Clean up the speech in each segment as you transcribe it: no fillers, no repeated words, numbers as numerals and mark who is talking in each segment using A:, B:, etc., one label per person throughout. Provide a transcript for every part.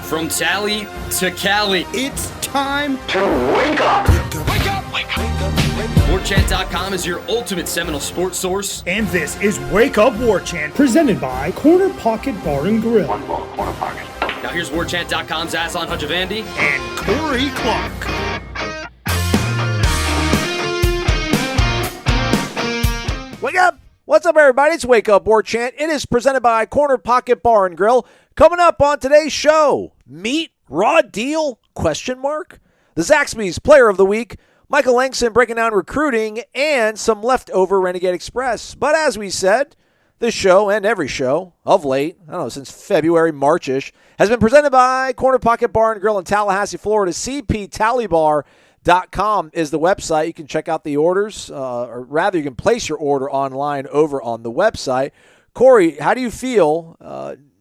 A: From Tally to Cali,
B: It's time
C: to wake up.
B: Wake up! Wake up!
A: Warchant.com is your ultimate Seminole sports source.
B: And this is Wake Up Warchant, presented by Corner Pocket Bar and Grill.
C: One ball, corner pocket.
A: Now here's Warchant.com's Aslan Hajavandi.
B: And Corey Clark.
D: Wake up! What's up, everybody? It's Wake Up Warchant. It is presented by Corner Pocket Bar and Grill. Coming up on today's show, meat, raw deal, ? The Zaxby's Player of the Week, Michael Langston breaking down recruiting, and some leftover Renegade Express. But as we said, this show and every show of late, I don't know, since February, March-ish, has been presented by Corner Pocket Bar and Grill in Tallahassee, Florida. CPTallybar.com is the website. You can check out the orders, or rather you can place your order online over on the website. Corey, how do you feel,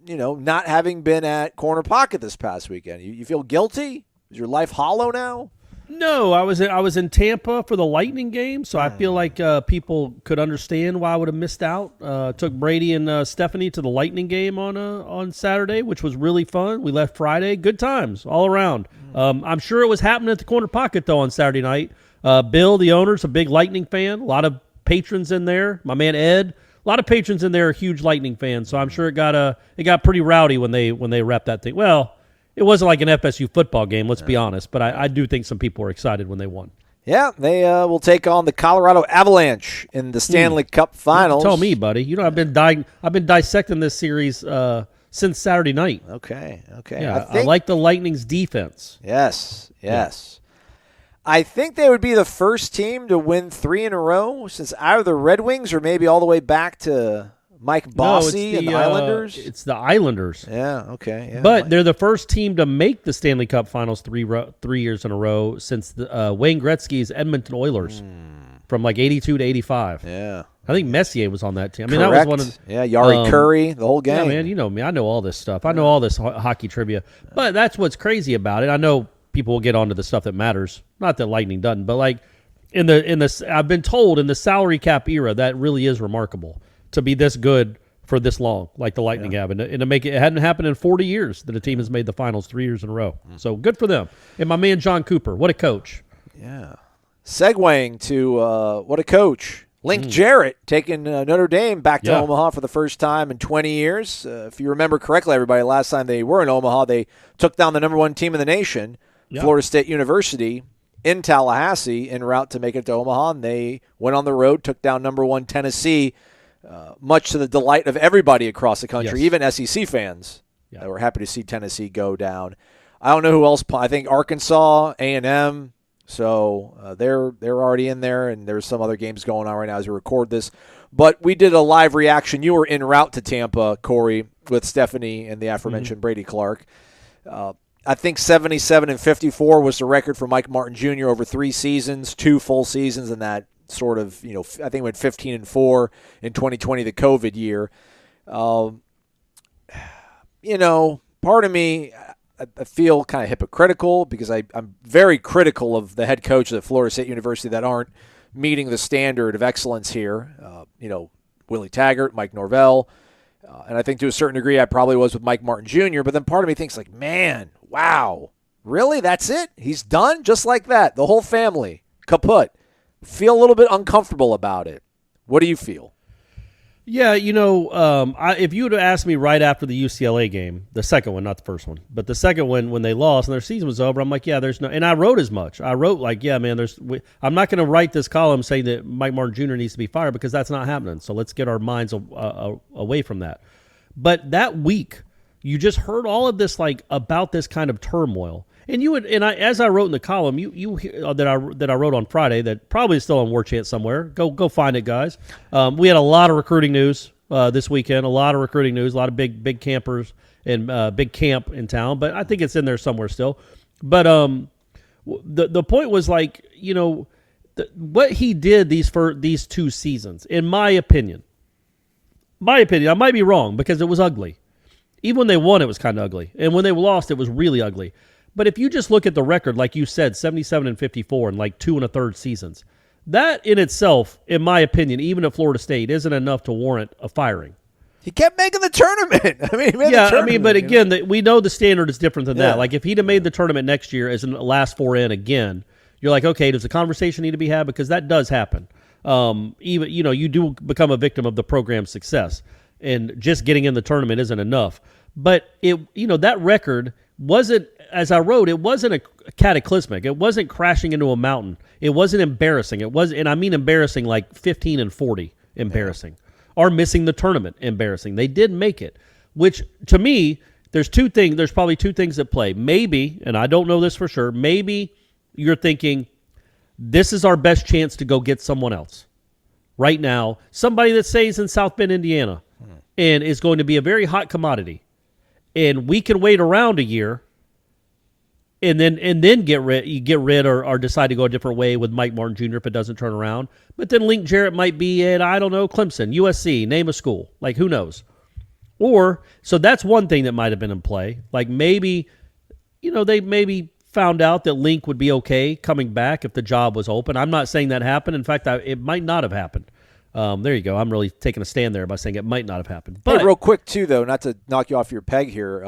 D: not having been at Corner Pocket this past weekend? You feel guilty? Is your life hollow now?
E: No, I was in Tampa for the Lightning game, so I feel like people could understand why I would have missed out. Took Brady and Stephanie to the Lightning game on Saturday, which was really fun. We left Friday. Good times all around. I'm sure it was happening at the Corner Pocket, though, on Saturday night. Bill, the owner's a big Lightning fan. A lot of patrons in there. My man Ed, a lot of patrons in there are huge Lightning fans, so I'm sure it got pretty rowdy when they wrapped that thing. Well, it wasn't like an FSU football game, let's be honest, but I do think some people were excited when they won. Yeah,
D: they will take on the Colorado Avalanche in the Stanley Cup Finals.
E: Tell me, buddy. I've been dissecting this series since Saturday night.
D: Okay.
E: Yeah, I like the Lightning's defense.
D: Yes. I think they would be the first team to win 3 in a row since either the Red Wings or maybe all the way back to Mike Bossy and the Islanders.
E: It's the Islanders.
D: Yeah, okay. Yeah,
E: but they're the first team to make the Stanley Cup Finals 3 years in a row since the Wayne Gretzky's Edmonton Oilers from like 82 to 85.
D: Yeah.
E: I think Messier was on that team. I mean,
D: Correct.
E: that was one of
D: Yari Curry, the whole game.
E: Yeah, man, you know me. I know all this stuff. I know all this hockey trivia. But that's what's crazy about it. I know people will get onto the stuff that matters. Not that Lightning doesn't, but like in the I've been told in the salary cap era that really is remarkable to be this good for this long, like the Lightning have, and to make it hadn't happened in 40 years that a team has made the finals 3 years in a row. So good for them. And my man John Cooper, what a coach!
D: Yeah. Segueing to what a coach. Link Jarrett taking Notre Dame back to Omaha for the first time in 20 years. If you remember correctly, everybody, last time they were in Omaha, they took down the number 1 team in the nation, Florida State University, in Tallahassee, en route to make it to Omaha. And they went on the road, took down number 1 Tennessee, much to the delight of everybody across the country, even SEC fans that were happy to see Tennessee go down. I don't know who else. I think Arkansas, A&M. So they're already in there, and there's some other games going on right now as we record this. But we did a live reaction. You were en route to Tampa, Corey, with Stephanie and the aforementioned Brady Clark. I think 77-54 was the record for Mike Martin Jr. over 3 seasons, 2 full seasons, and that sort of, I think it went 15-4 in 2020, the COVID year. Part of me, I feel kind of hypocritical because I'm very critical of the head coach at Florida State University that aren't meeting the standard of excellence here. Willie Taggart, Mike Norvell, and I think to a certain degree I probably was with Mike Martin Jr., but then part of me thinks like, man, wow, really? That's it? He's done? Just like that? The whole family, kaput. Feel a little bit uncomfortable about it. What do you feel?
E: Yeah, if you would have asked me right after the UCLA game, the second one, not the first one, but the second one when they lost and their season was over, I'm like, there's no – and I wrote as much. I wrote like, man, I'm not going to write this column saying that Mike Martin Jr. needs to be fired because that's not happening. So let's get our minds away from that. But that week, you just heard all of this like about this kind of turmoil. And as I wrote in the column, that I wrote on Friday, that probably is still on Warchant somewhere. Go find it, guys. We had a lot of recruiting news this weekend. A lot of recruiting news. A lot of big campers and big camp in town. But I think it's in there somewhere still. But the point was like what he did these 2 seasons, in my opinion. I might be wrong because it was ugly. Even when they won, it was kind of ugly, and when they lost, it was really ugly. But if you just look at the record, like you said, 77-54 in like 2 1/3 seasons, that in itself, in my opinion, even at Florida State, isn't enough to warrant a firing.
D: He kept making the tournament. I mean, he made the
E: yeah,
D: tournament,
E: but again, we know the standard is different than
D: Yeah.
E: that. Like if he'd have made the tournament next year as an last four in again, you're like, okay, does the conversation need to be had? Because that does happen. Even you do become a victim of the program's success, and just getting in the tournament isn't enough. But that record wasn't, as I wrote, it wasn't a cataclysmic. It wasn't crashing into a mountain. It wasn't embarrassing. It was, and I mean embarrassing, like 15-40, embarrassing, or missing the tournament, embarrassing. They did make it, which to me, there's probably two things at play. Maybe, and I don't know this for sure, maybe you're thinking, this is our best chance to go get someone else right now, somebody that stays in South Bend, Indiana, and is going to be a very hot commodity. And we can wait around a year and then get rid or decide to go a different way with Mike Martin Jr. if it doesn't turn around. But then Link Jarrett might be at, I don't know, Clemson, USC, name a school. Like, who knows? So that's one thing that might have been in play. Like maybe, they maybe found out that Link would be okay coming back if the job was open. I'm not saying that happened. In fact, it might not have happened. There you go. I'm really taking a stand there by saying it might not have happened. But
D: real quick, too, though, not to knock you off your peg here,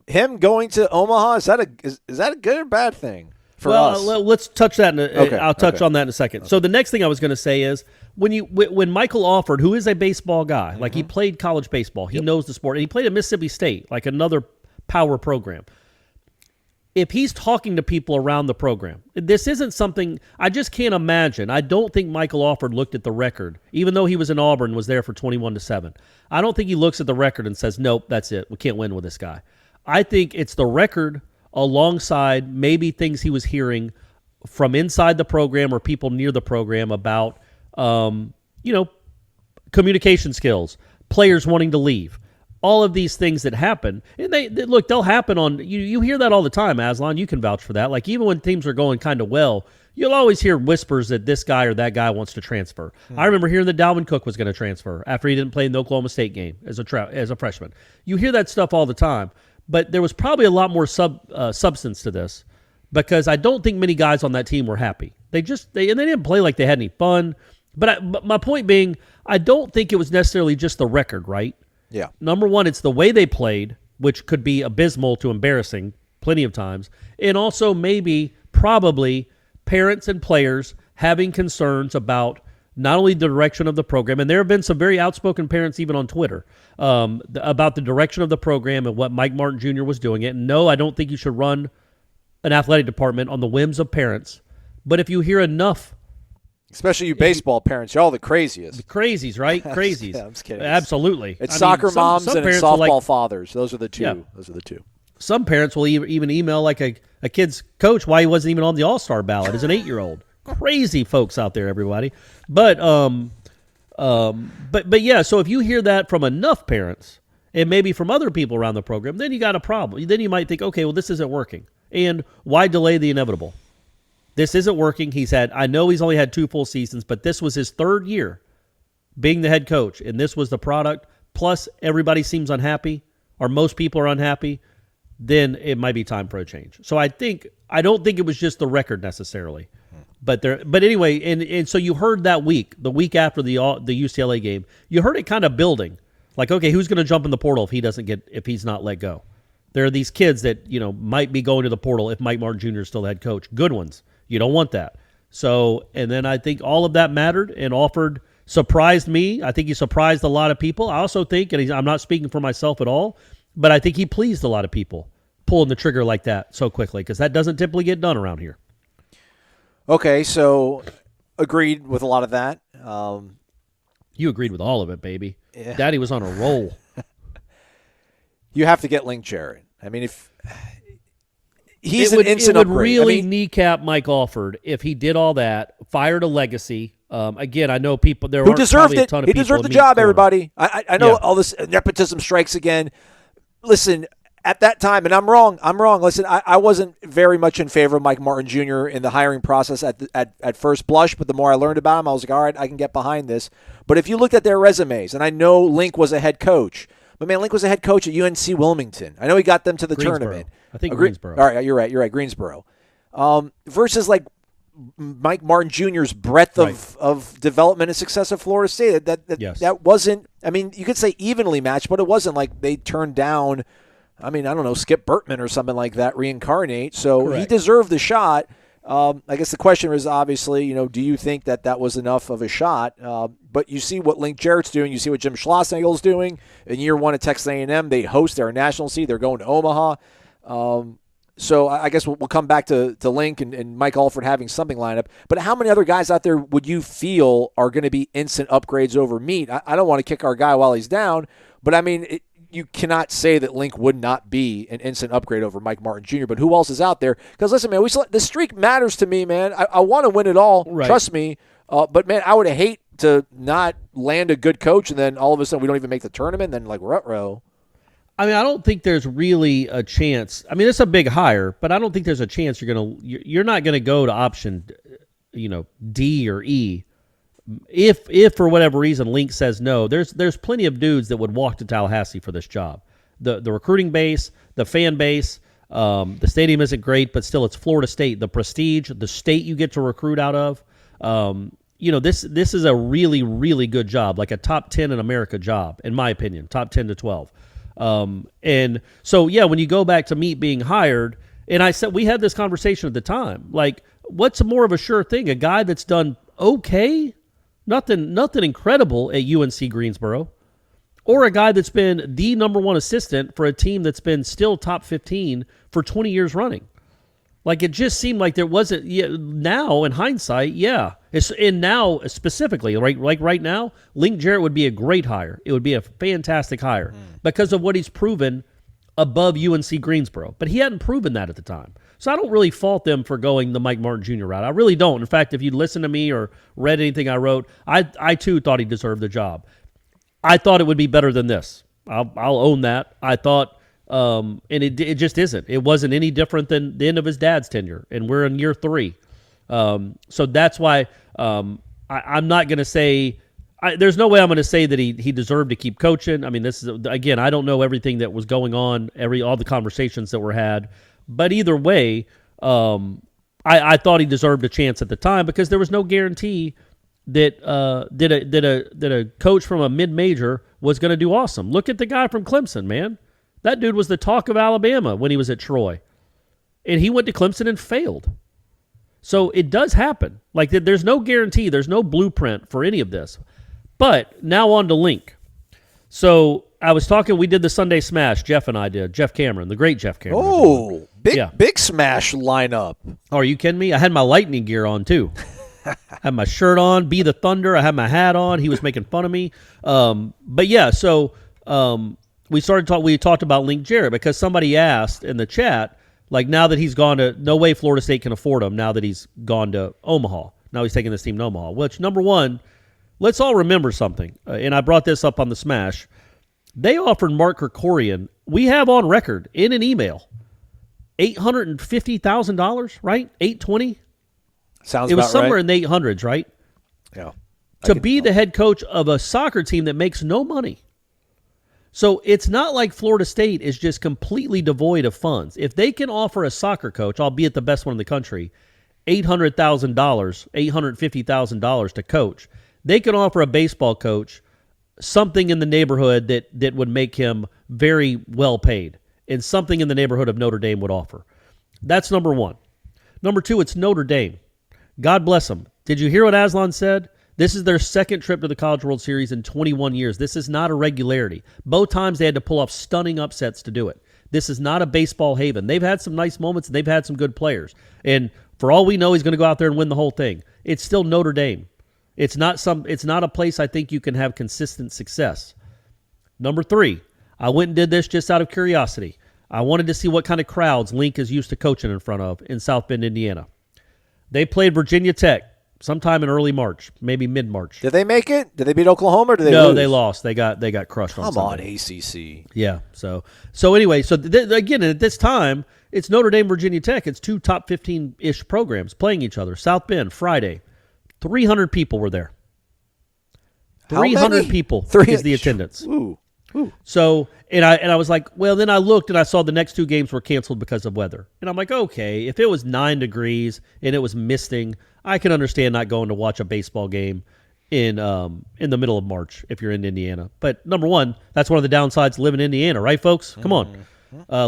D: him going to Omaha, is that a good or bad thing for us?
E: Let's touch that. I'll touch on that in a second.
D: Okay.
E: So the next thing I was going to say is when Michael Alford, who is a baseball guy, like he played college baseball, he knows the sport, and he played at Mississippi State, like another power program. If he's talking to people around the program, this isn't something I just can't imagine. I don't think Michael Alford looked at the record, even though he was in Auburn, was there for 21-7. I don't think he looks at the record and says, nope, that's it. We can't win with this guy. I think it's the record alongside maybe things he was hearing from inside the program or people near the program about, communication skills, players wanting to leave. All of these things that happen, and they'll happen on, you hear that all the time, Aslan, you can vouch for that. Like even when teams are going kind of well, you'll always hear whispers that this guy or that guy wants to transfer. I remember hearing that Dalvin Cook was going to transfer after he didn't play in the Oklahoma State game as a freshman. You hear that stuff all the time, but there was probably a lot more substance to this because I don't think many guys on that team were happy. They didn't play like they had any fun. But my point being, I don't think it was necessarily just the record, right?
D: Yeah.
E: Number one, it's the way they played, which could be abysmal to embarrassing plenty of times. And also probably parents and players having concerns about not only the direction of the program, and there have been some very outspoken parents even on Twitter about the direction of the program and what Mike Martin Jr. was doing it. And no, I don't think you should run an athletic department on the whims of parents. But if you hear enough,
D: especially you baseball parents, you're all the craziest.
E: the crazies, right? Crazies.
D: Yeah, I'm just kidding.
E: Absolutely.
D: It's soccer moms and it's
E: parents will
D: softball fathers. Those are the two.
E: Yeah.
D: Those are the two.
E: Some parents will even email like a kid's coach why he wasn't even on the All-Star ballot as an 8-year-old. Crazy folks out there, everybody. But yeah, so if you hear that from enough parents and maybe from other people around the program, then you got a problem. Then you might think, okay, well, this isn't working. And why delay the inevitable? This isn't working. I know he's only had 2 full seasons, but this was his 3rd year being the head coach, and this was the product. Plus, everybody seems unhappy, or most people are unhappy. Then it might be time for a change. So I don't think it was just the record necessarily, but anyway, and so you heard that the week after the UCLA game, you heard it kind of building, like, okay, who's going to jump in the portal if he's not let go? There are these kids that might be going to the portal if Mike Martin Jr. is still the head coach. Good ones. You don't want that. So, and then I think all of that mattered, and Alford surprised me. I think he surprised a lot of people. I also think, and I'm not speaking for myself at all, but I think he pleased a lot of people pulling the trigger like that so quickly, because that doesn't typically get done around here.
D: Okay, so agreed with a lot of that.
E: You agreed with all of it, baby.
D: Yeah.
E: Daddy was on a roll.
D: You have to get Link Jarrett. I mean, if he's
E: it would,
D: an instant
E: it would
D: upgrade.
E: really kneccap Mike Alford if he did all that, fired a legacy. Again, I know people there
D: who
E: aren't
D: deserved
E: probably a
D: it.
E: ton of
D: He
E: people
D: deserved the
E: in Meade's
D: job.
E: corner.
D: Everybody, I know all this nepotism strikes again. Listen, at that time, and I'm wrong. Listen, I wasn't very much in favor of Mike Martin Jr. in the hiring process at first blush, but the more I learned about him, I was like, all right, I can get behind this. But if you looked at their resumes, and I know Link was a head coach, but man, Link was a head coach at UNC Wilmington. I know he got them to the
E: Greensboro.
D: tournament.
E: I think Greensboro.
D: All right, you're right. Greensboro. Versus like Mike Martin Jr.'s breadth of development and success at Florida State. That wasn't, I mean, you could say evenly matched, but it wasn't like they turned down, I mean, I don't know, Skip Bertman or something like that, reincarnate. So he deserved the shot. I guess the question is obviously, do you think that was enough of a shot? But you see what Link Jarrett's doing. You see what Jim Schlossenagle's doing. In year one at Texas A&M, they host their national seed. They're going to Omaha. So I guess we'll come back to Link and Mike Alford having something lined up. But how many other guys out there would you feel are going to be instant upgrades over Meat? I don't want to kick our guy while he's down, but I mean, you cannot say that Link would not be an instant upgrade over Mike Martin Jr., but who else is out there? Because listen, man, the streak matters to me, man. I want to win it all, trust me. But, man, I would hate to not land a good coach and then all of a sudden we don't even make the tournament, then like ruh-roh.
E: I mean, I don't think there's really a chance. I mean, it's a big hire, but I don't think there's a chance you're not going to go to option, D or E. If for whatever reason Link says no, there's plenty of dudes that would walk to Tallahassee for this job. The recruiting base, the fan base, the stadium isn't great, but still it's Florida State. The prestige, the state you get to recruit out of. This is a really, really good job, like a top 10 in America job, in my opinion, top 10 to 12. And so, when you go back to Meat being hired, and I said, we had this conversation at the time, like, what's more of a sure thing? A guy that's done okay, nothing incredible at UNC Greensboro, or a guy that's been the number one assistant for a team that's been still top 15 for 20 years running. Like, it just seemed like there wasn't. Now, in hindsight, and now specifically, right now, Link Jarrett would be a great hire. It would be a fantastic hire because of what he's proven above UNC Greensboro. But he hadn't proven that at the time. So I don't really fault them for going the Mike Martin Jr. route. I really don't. In fact, if you listened to me or read anything I wrote, I too thought he deserved the job. I thought it would be better than this. I'll own that. I thought. And it just isn't. It wasn't any different than the end of his dad's tenure, and we're in year 3. So that's why I'm not going to say there's no way I'm going to say that he deserved to keep coaching. I mean, this is, again, I don't know everything that was going on, all the conversations that were had, but either way, I thought he deserved a chance at the time because there was no guarantee that a coach from a mid-major was going to do awesome. Look at the guy from Clemson, man. That dude was the talk of Alabama when he was at Troy. And he went to Clemson and failed. So it does happen. Like, there's no guarantee. There's no blueprint for any of this. But now on to Link. So I was talking, we did the Sunday Smash, Jeff and I did. Jeff Cameron, the great Jeff Cameron.
D: Oh, big Smash lineup.
E: Oh, are you kidding me? I had my Lightning gear on, too. I had my shirt on, Be the Thunder. I had my hat on. He was making fun of me. But yeah, so... we talked about Link Jarrett because somebody asked in the chat, like, now that he's gone to, no way Florida State can afford him now that he's gone to Omaha. Now he's taking this team to Omaha, which, number one, let's all remember something. And I brought this up on the Smash. They offered Mark Krikorian, we have on record in an email, $850,000, right? $820?
D: Sounds
E: It was
D: about
E: somewhere
D: right.
E: in the 800s, right?
D: Yeah.
E: To be the head coach of a soccer team that makes no money. So it's not like Florida State is just completely devoid of funds. If they can offer a soccer coach, albeit the best one in the country, $800,000, $850,000 to coach, they can offer a baseball coach something in the neighborhood that would make him very well paid, and something in the neighborhood of Notre Dame would offer. That's number one. Number two, it's Notre Dame. God bless them. Did you hear what Aslan said? This is their second trip to the College World Series in 21 years. This is not a regularity. Both times they had to pull off stunning upsets to do it. This is not a baseball haven. They've had some nice moments, and they've had some good players. And for all we know, he's going to go out there and win the whole thing. It's still Notre Dame. It's not a place I think you can have consistent success. Number three, I went and did this just out of curiosity. I wanted to see what kind of crowds Link is used to coaching in front of in South Bend, Indiana. They played Virginia Tech sometime in early March, maybe mid-March.
D: Did they make it? Did they beat Oklahoma or did they lose?
E: No, they lost. They got crushed on Sunday.
D: Come on, ACC.
E: Yeah. So anyway, again, at this time, it's Notre Dame, Virginia Tech. It's two top 15-ish programs playing each other. South Bend, Friday. 300 people were there. 300 people is the attendance.
D: Ooh.
E: So, and I was like, well, then I looked and I saw the next 2 games were canceled because of weather. And I'm like, okay, if it was 9 degrees and it was misting, I can understand not going to watch a baseball game in the middle of March if you're in Indiana. But number one, that's one of the downsides of living in Indiana, right, folks? Come on.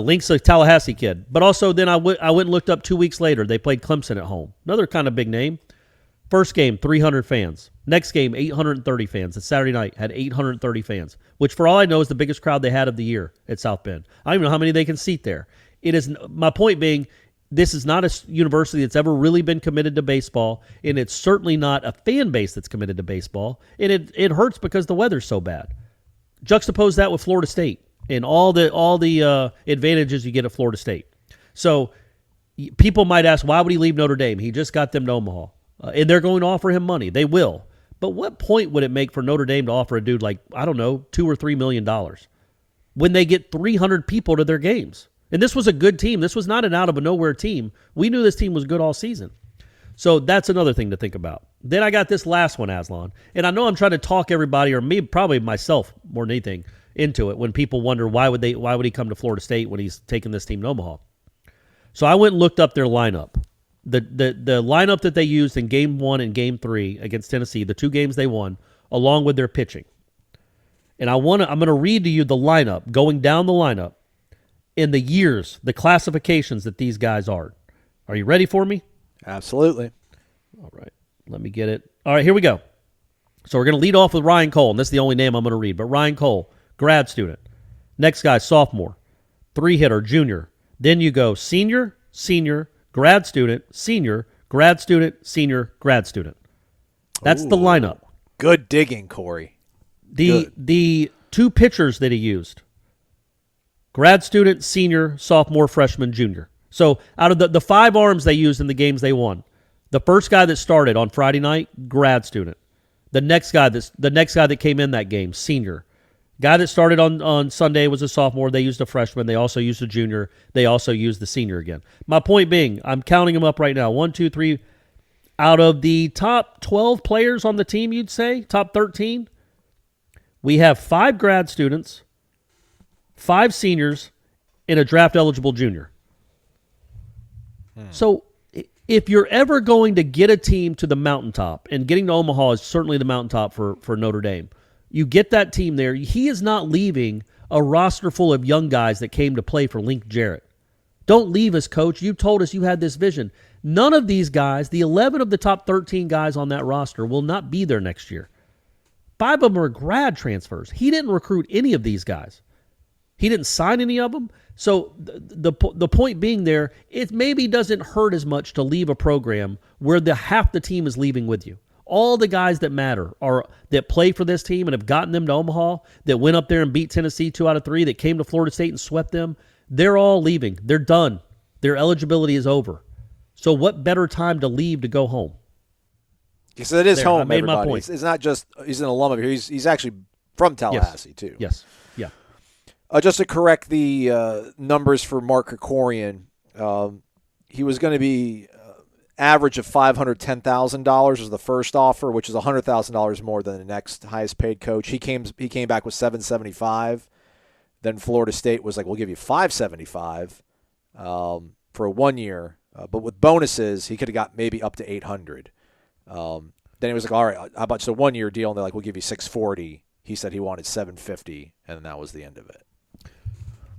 E: Link's a Tallahassee kid. But also then I went and looked up 2 weeks later. They played Clemson at home. Another kind of big name. First game, 300 fans. Next game, 830 fans. It's Saturday night, had 830 fans, which for all I know is the biggest crowd they had of the year at South Bend. I don't even know how many they can seat there. It is my point being, this is not a university that's ever really been committed to baseball, and it's certainly not a fan base that's committed to baseball, and it hurts because the weather's so bad. Juxtapose that with Florida State and all the advantages you get at Florida State. So people might ask, why would he leave Notre Dame? He just got them to Omaha. And they're going to offer him money. They will. But what point would it make for Notre Dame to offer a dude like, I don't know, $2 or $3 million when they get 300 people to their games? And this was a good team. This was not an out-of-nowhere team. We knew this team was good all season. So that's another thing to think about. Then I got this last one, Aslan. And I know I'm trying to talk everybody, or me, probably myself more than anything, into it when people wonder why would he come to Florida State when he's taking this team to Omaha. So I went and looked up their lineup. The lineup that they used in Game 1 and Game 3 against Tennessee, the 2 games they won, along with their pitching. And I'm going to read to you the lineup, going down the lineup, in the years, the classifications that these guys are. Are you ready for me?
D: Absolutely.
E: All right. Let me get it. All right, here we go. So we're going to lead off with Ryan Cole, and this is the only name I'm going to read. But Ryan Cole, grad student. Next guy, sophomore. 3-hitter, junior. Then you go senior, grad student, senior, grad student, senior, grad student. That's the lineup.
D: Good digging, Corey.
E: The 2 pitchers that he used, grad student, senior, sophomore, freshman, junior. So out of the 5 arms they used in the games they won, the first guy that started on Friday night, grad student. The next guy that came in that game, senior. Guy that started on Sunday was a sophomore. They used a freshman. They also used a junior. They also used the senior again. My point being, I'm counting them up right now. 1, 2, 3. Out of the top 12 players on the team, you'd say, top 13, we have 5 grad students, 5 seniors, and a draft-eligible junior. So if you're ever going to get a team to the mountaintop, and getting to Omaha is certainly the mountaintop for Notre Dame, you get that team there. He is not leaving a roster full of young guys that came to play for Link Jarrett. Don't leave us, coach. You told us you had this vision. None of these guys, the 11 of the top 13 guys on that roster, will not be there next year. 5 of them are grad transfers. He didn't recruit any of these guys. He didn't sign any of them. So the point being there, it maybe doesn't hurt as much to leave a program where half the team is leaving with you. All the guys that matter that play for this team and have gotten them to Omaha, that went up there and beat Tennessee 2 out of 3, that came to Florida State and swept them, they're all leaving. They're done. Their eligibility is over. So what better time to leave to go home?
D: Because it is home,
E: I made
D: everybody.
E: my point.
D: It's not just he's an alum of here. He's actually from Tallahassee, too.
E: Yes. Yeah.
D: Just to correct the numbers for Mark Krikorian, he was going to be average of $510,000 was the first offer, which is $100,000 more than the next highest paid coach. He came back with $775,000. Then Florida State was like, "We'll give you $575,000 for a 1 year, but with bonuses, he could have got maybe up to $800,000." Then he was like, "All right, how about just a 1 year deal?" And they're like, "We'll give you $640,000." He said he wanted $750,000, and that was the end of it.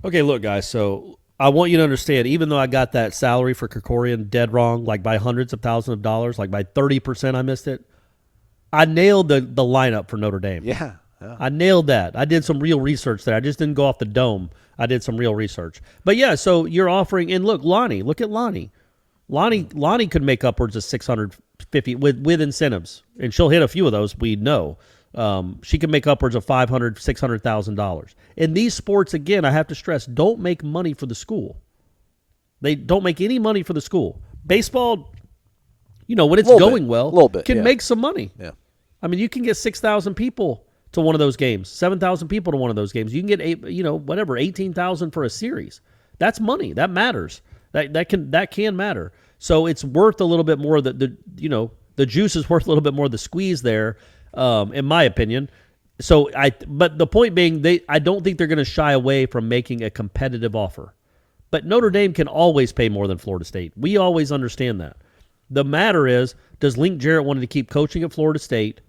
E: Okay, look, guys, so I want you to understand, even though I got that salary for Krikorian dead wrong, like by hundreds of thousands of dollars, like by 30% I missed it, I nailed the lineup for Notre Dame.
D: Yeah.
E: I nailed that. I did some real research there. I just didn't go off the dome. I did some real research. But, yeah, so you're offering – and look, Lonnie. Look at Lonnie. Lonnie could make upwards of $650 with incentives, and she'll hit a few of those, we know. She can make upwards of $500,000, $600,000. In these sports, again, I have to stress, don't make money for the school. They don't make any money for the school. Baseball, when it's going well, can make some money.
D: Yeah.
E: I mean, you can get 6,000 people to one of those games, 7,000 people to one of those games. You can get 18,000 for a series. That's money. That matters. That can matter. So it's worth a little bit more. The juice is worth a little bit more of the squeeze there. In my opinion, But the point being, I don't think they're going to shy away from making a competitive offer. But Notre Dame can always pay more than Florida State. We always understand that. The matter is, does Link Jarrett want to keep coaching at Florida State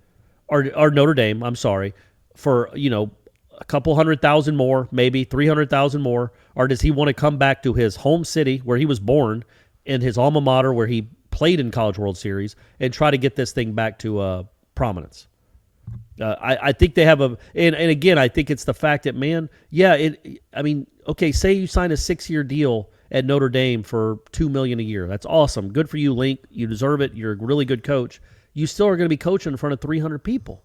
E: or Notre Dame? I'm sorry, for a couple 100,000 more, maybe 300,000 more, or does he want to come back to his home city where he was born, in his alma mater where he played in College World Series, and try to get this thing back to prominence? I think they have and again, I think it's the fact that, man, okay, say you sign a 6-year deal at Notre Dame for $2 million a year. That's awesome. Good for you, Link. You deserve it. You're a really good coach. You still are going to be coaching in front of 300 people.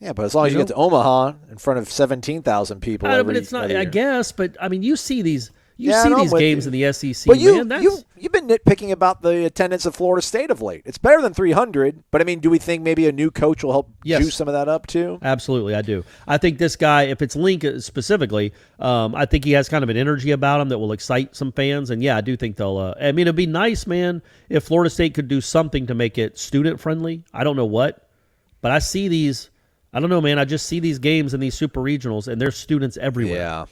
D: Yeah, but as long as you get to Omaha in front of 17,000 people,
E: but it's not. I guess, but I mean, you see these. these games in the SEC.
D: But you've been nitpicking about the attendance of Florida State of late. It's better than 300, but I mean, do we think maybe a new coach will help juice some of that up too?
E: Absolutely, I do. I think this guy, if it's Link specifically, I think he has kind of an energy about him that will excite some fans. And yeah, I do think they'll. I mean, it'd be nice, man, if Florida State could do something to make it student friendly. I don't know what, but I see these. I don't know, man. I just see these games in these super regionals, and there's students everywhere.
D: Yeah.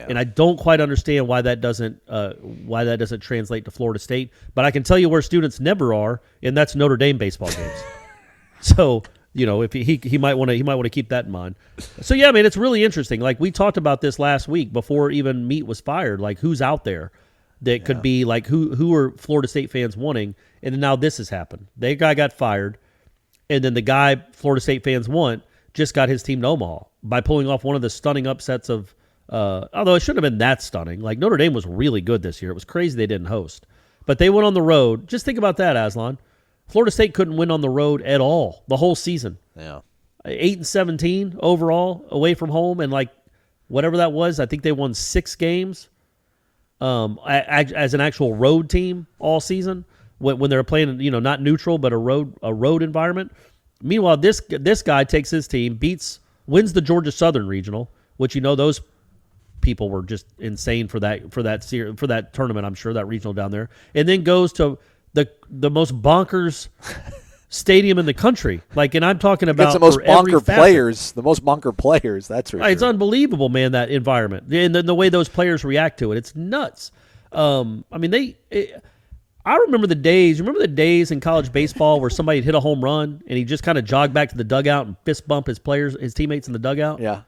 E: And I don't quite understand why that doesn't translate to Florida State. But I can tell you where students never are, and that's Notre Dame baseball games. So if he might want to keep that in mind. So yeah, man, it's really interesting. Like we talked about this last week before even Meat was fired. Like who's out there that could be like who are Florida State fans wanting? And then now this has happened. The guy got fired, and then the guy Florida State fans want just got his team to Omaha by pulling off one of the stunning upsets of. Although it shouldn't have been that stunning. Like Notre Dame was really good this year. It was crazy they didn't host. But they went on the road. Just think about that, Aslan. Florida State couldn't win on the road at all the whole season.
D: Yeah.
E: 8-17 overall away from home, and like whatever that was, I think they won 6 games as an actual road team all season when they were playing, not neutral but a road environment. Meanwhile, this guy takes his team, wins the Georgia Southern Regional, which those people were just insane for that tournament. I'm sure that regional down there, and then goes to the most bonkers stadium in the country. Like, and I'm talking about
D: the most bonker players. The most bonker players. That's for sure.
E: It's unbelievable, man. That environment and the way those players react to it. It's nuts. I remember the days. Remember the days in college baseball where somebody hit a home run and he just kind of jogged back to the dugout and fist bump his teammates in the dugout.
D: Yeah.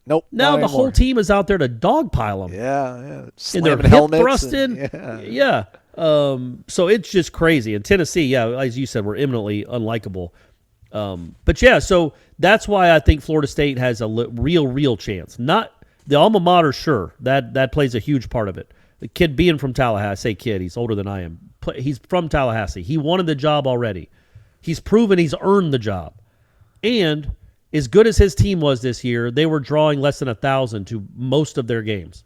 D: Nope.
E: Now the whole team is out there to dogpile them.
D: Yeah.
E: And they're hip thrusting. Yeah. So it's just crazy. In Tennessee, as you said, we're eminently unlikable. But yeah, so that's why I think Florida State has a real chance. Not the alma mater, sure. That plays a huge part of it. The kid being from Tallahassee, I say kid, he's older than I am. He's from Tallahassee. He wanted the job already. He's proven he's earned the job. And as good as his team was this year, they were drawing less than 1,000 to most of their games.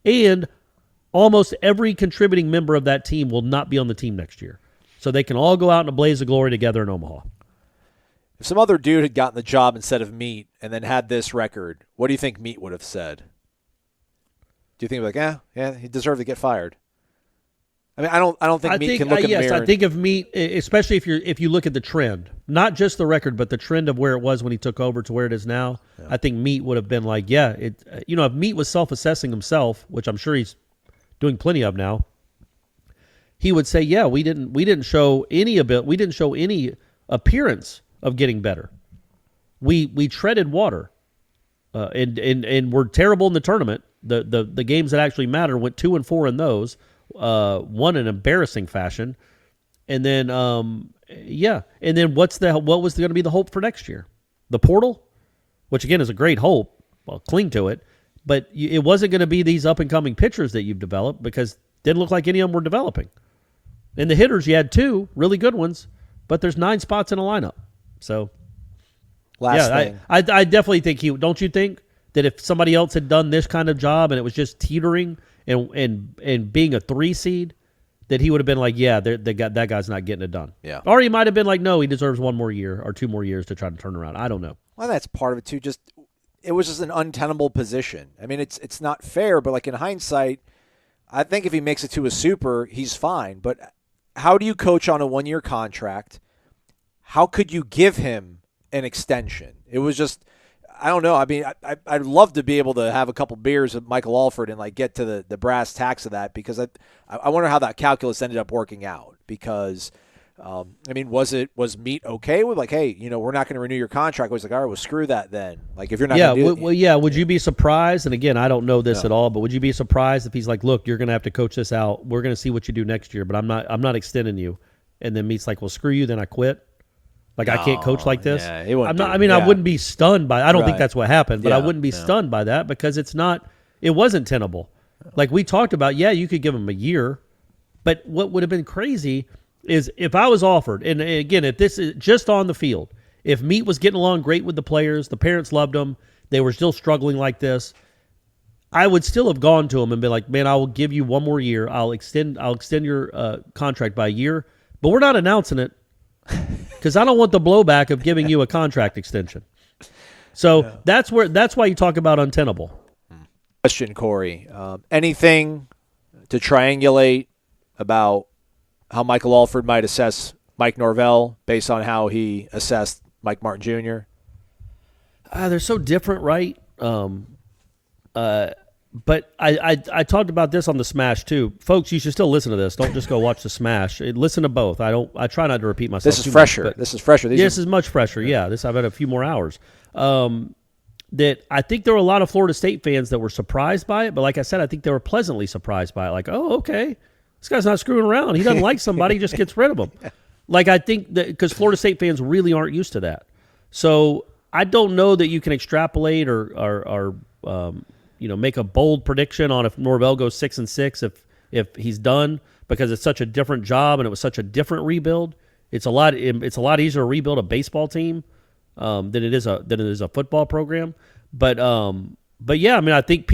E: And almost every contributing member of that team will not be on the team next year. So they can all go out in a blaze of glory together in Omaha.
D: If some other dude had gotten the job instead of Meat and then had this record, what do you think Meat would have said? Do you think he deserved to get fired? I mean, I don't think Meat can look in the mirror.
E: Yes, I think of Meat, especially if you look at the trend, not just the record, but the trend of where it was when he took over to where it is now. Yeah. I think Meat would have been like, if Meat was self-assessing himself, which I'm sure he's doing plenty of now, he would say, we didn't show any appearance of getting better. We treaded water, and we're terrible in the tournament. The games that actually matter went 2-4 in those. One in embarrassing fashion, and then and then what was going to be the hope for next year? The portal, which again is a great hope. Well, cling to it, but it wasn't going to be these up and coming pitchers that you've developed because it didn't look like any of them were developing. And the hitters, you had 2 really good ones, but there's 9 spots in a lineup. So,
D: last thing,
E: I definitely think don't you think that if somebody else had done this kind of job and it was just teetering and being a 3 seed, that he would have been like, that guy's not getting it done.
D: Yeah.
E: Or he might have been like, no, he deserves 1 more year or 2 more years to try to turn around. I don't know.
D: Well, that's part of it too. It was just an untenable position. I mean, it's not fair, but like in hindsight, I think if he makes it to a super, he's fine. But how do you coach on a 1-year contract? How could you give him an extension? It was just, I don't know. I mean, I'd love to be able to have a couple beers with Michael Alford and like get to the brass tacks of that, because I wonder how that calculus ended up working out. Because I mean, was Meat okay with like, hey, we're not going to renew your contract? I was like, all right, well, screw that then. Like, if you're not,
E: would you be surprised? And again, I don't know this at all, but would you be surprised if he's like, look, you're going to have to coach this out. We're going to see what you do next year, but I'm not extending you. And then Meat's like, well, screw you, then I quit. Like, I can't coach like this.
D: Yeah,
E: I wouldn't be stunned by. I don't think that's what happened, but I wouldn't be stunned by that, because it wasn't tenable. Like we talked about, you could give him a year, but what would have been crazy is if I was offered, and again, if this is just on the field, if Meat was getting along great with the players, the parents loved him, they were still struggling like this, I would still have gone to him and been like, man, I will give you one more year. I'll extend your contract by a year, but we're not announcing it because I don't want the blowback of giving you a contract extension. So that's why you talk about untenable.
D: Question, Corey. Anything to triangulate about how Michael Alford might assess Mike Norvell based on how he assessed Mike Martin Jr.?
E: They're so different, right? But I talked about this on the Smash too, folks. You should still listen to this. Don't just go watch the Smash. Listen to both. I try not to repeat myself.
D: This is fresher. This is fresher.
E: This is much fresher. Yeah, I've had a few more hours. That I think there were a lot of Florida State fans that were surprised by it, but like I said, I think they were pleasantly surprised by it. Like, oh, okay, this guy's not screwing around. He doesn't like somebody, he just gets rid of them. Like, I think that because Florida State fans really aren't used to that, so I don't know that you can extrapolate or make a bold prediction on if Norvell goes 6-6 if he's done, because it's such a different job and it was such a different rebuild. It's a lot easier to rebuild a baseball team than it is a football program. But yeah, I mean, I think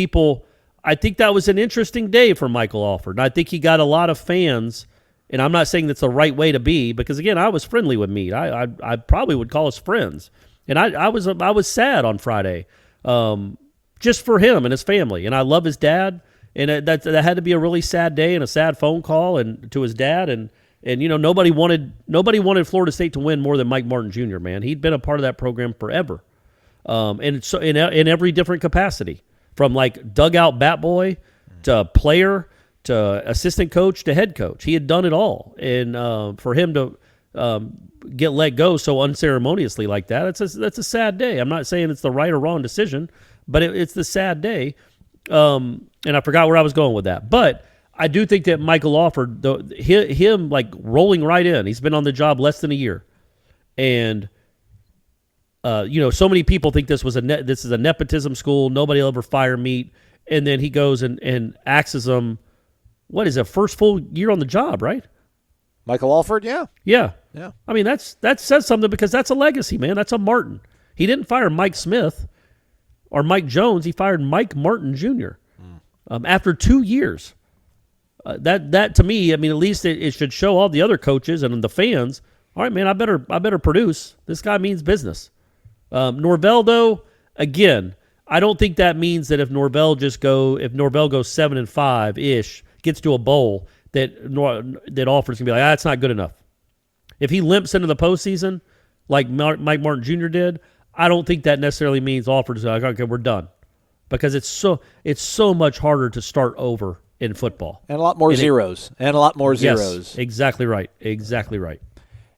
E: that was an interesting day for Michael Alford. And I think he got a lot of fans, and I'm not saying that's the right way to be, because again, I was friendly with Meat. I probably would call us friends, and I was sad on Friday. Just for him and his family, and I love his dad, and that had to be a really sad day and a sad phone call and to his dad, and nobody wanted Florida State to win more than Mike Martin Jr. Man, he'd been a part of that program forever, and so in every different capacity, from like dugout bat boy to player to assistant coach to head coach, he had done it all, and for him to get let go so unceremoniously like that, that's a sad day. I'm not saying it's the right or wrong decision, but it's the sad day, and I forgot where I was going with that. But I do think that Michael Alford, him like rolling right in, he's been on the job less than a year, and so many people think this is a nepotism school. Nobody will ever fire Meat, and then he goes and axes them. What is it? First full year on the job, right?
D: Michael Alford, yeah.
E: I mean, that says something, because that's a legacy, man. That's a Martin. He didn't fire Mike Smith or Mike Jones. He fired Mike Martin Jr. After 2 years. That to me, I mean, at least it should show all the other coaches and the fans, all right, man, I better produce. This guy means business. Norvell, though, again, I don't think that means that if Norvell goes 7-5 ish, gets to a bowl, that Alford's gonna be like, that's not good enough. If he limps into the postseason like Mike Martin Jr. did, I don't think that necessarily means Alford's like, okay, we're done, because it's so much harder to start over in football,
D: and a lot more zeros.
E: Yes, exactly right.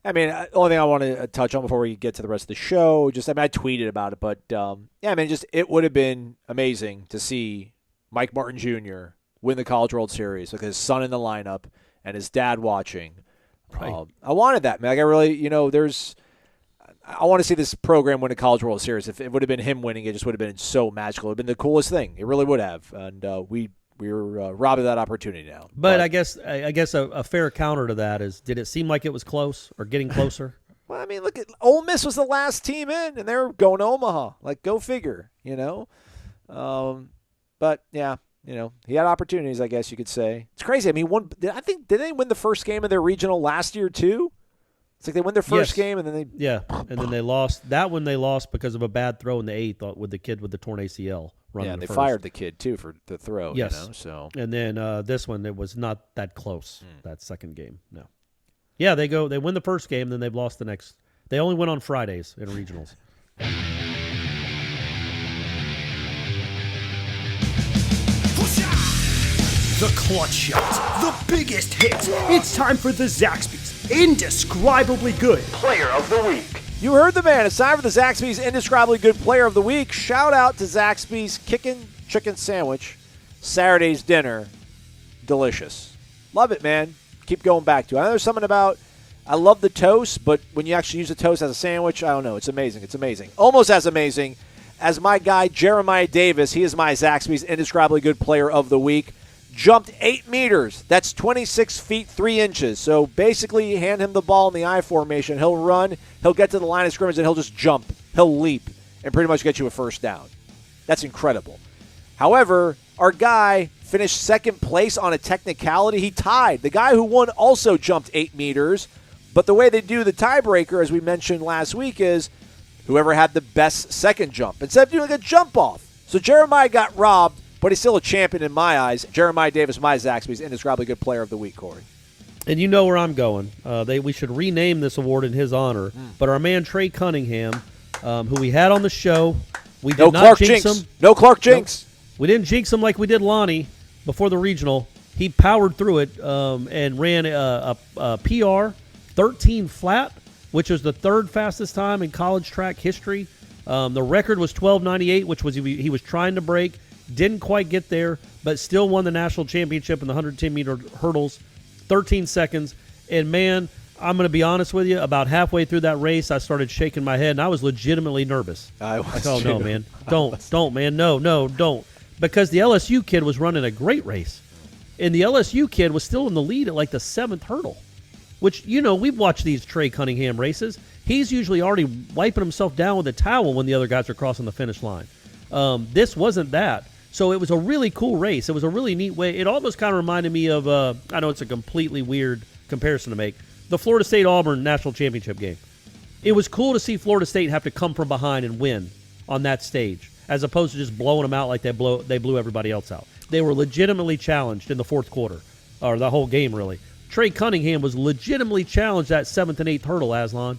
D: I mean, the only thing I want to touch on before we get to the rest of the show, I tweeted about it, but it would have been amazing to see Mike Martin Jr. win the College World Series with his son in the lineup and his dad watching. Right. I wanted that, man. Like, I really, I want to see this program win a College World Series. If it would have been him winning, it just would have been so magical. It would have been the coolest thing. It really would have, and we were robbed of that opportunity now.
E: But I guess a fair counter to that is, did it seem like it was close or getting closer?
D: Well, I mean, look at Ole Miss was the last team in, and they're going to Omaha. Like, go figure, But yeah, he had opportunities, I guess you could say. It's crazy. I mean, did they win the first game of their regional last year too? It's like they win their first game, and then
E: they lost. That one they lost because of a bad throw in the 8th with the kid with the torn ACL.
D: Yeah, they fired the kid too for the throw.
E: Yes.
D: So
E: and then this one, it was not that close. That second game, no. Yeah, they win the first game, then they've lost the next. They only win on Fridays in regionals.
B: The clutch shots, the biggest hits. It's time for the Zaxby's Indescribably Good
C: Player of the Week.
D: You heard the man. It's time for the Zaxby's Indescribably Good Player of the Week. Shout out to Zaxby's Kickin' Chicken Sandwich. Saturday's dinner. Delicious. Love it, man. Keep going back to it. I know there's something about, I love the toast, but when you actually use the toast as a sandwich, I don't know. It's amazing. It's amazing. Almost as amazing as my guy, Jeremiah Davis. He is my Zaxby's Indescribably Good Player of the Week. Jumped 8 meters. That's 26 feet 3 inches. So basically, you hand him the ball in the I formation. He'll run. He'll get to the line of scrimmage, and he'll just jump. He'll leap and pretty much get you a first down. That's incredible. However, our guy finished second place on a technicality. He tied. The guy who won also jumped 8 meters. But the way they do the tiebreaker, as we mentioned last week, is whoever had the best second jump instead of doing a jump off. So Jeremiah got robbed. But he's still a champion in my eyes. Jeremiah Davis, my Zaxby's Indescribably Good Player of the Week, Corey.
E: And you know where I'm going. We should rename this award in his honor. But our man Trey Cunningham, who we had on the show, we did not jinx him.
D: No Clark Jinx.
E: We didn't jinx him like we did Lonnie before the regional. He powered through it and ran a PR 13 flat, which was the third fastest time in college track history. The record was 12:98, which was he was trying to break. Didn't quite get there, but still won the national championship in the 110-meter hurdles, 13 seconds. And, man, I'm going to be honest with you, about halfway through that race, I started shaking my head, and I was legitimately nervous. Oh, no, man. Don't, man. No, don't. Because the LSU kid was running a great race. And the LSU kid was still in the lead at, like, the 7th hurdle, which, you know, we've watched these Trey Cunningham races. He's usually already wiping himself down with a towel when the other guys are crossing the finish line. This wasn't that. So it was a really cool race. It was a really neat way. It almost kind of reminded me of, I know it's a completely weird comparison to make, the Florida State-Auburn national championship game. It was cool to see Florida State have to come from behind and win on that stage, as opposed to just blowing them out like they blew everybody else out. They were legitimately challenged in the fourth quarter, or the whole game, really. Trey Cunningham was legitimately challenged that 7th and 8th hurdle, Aslan.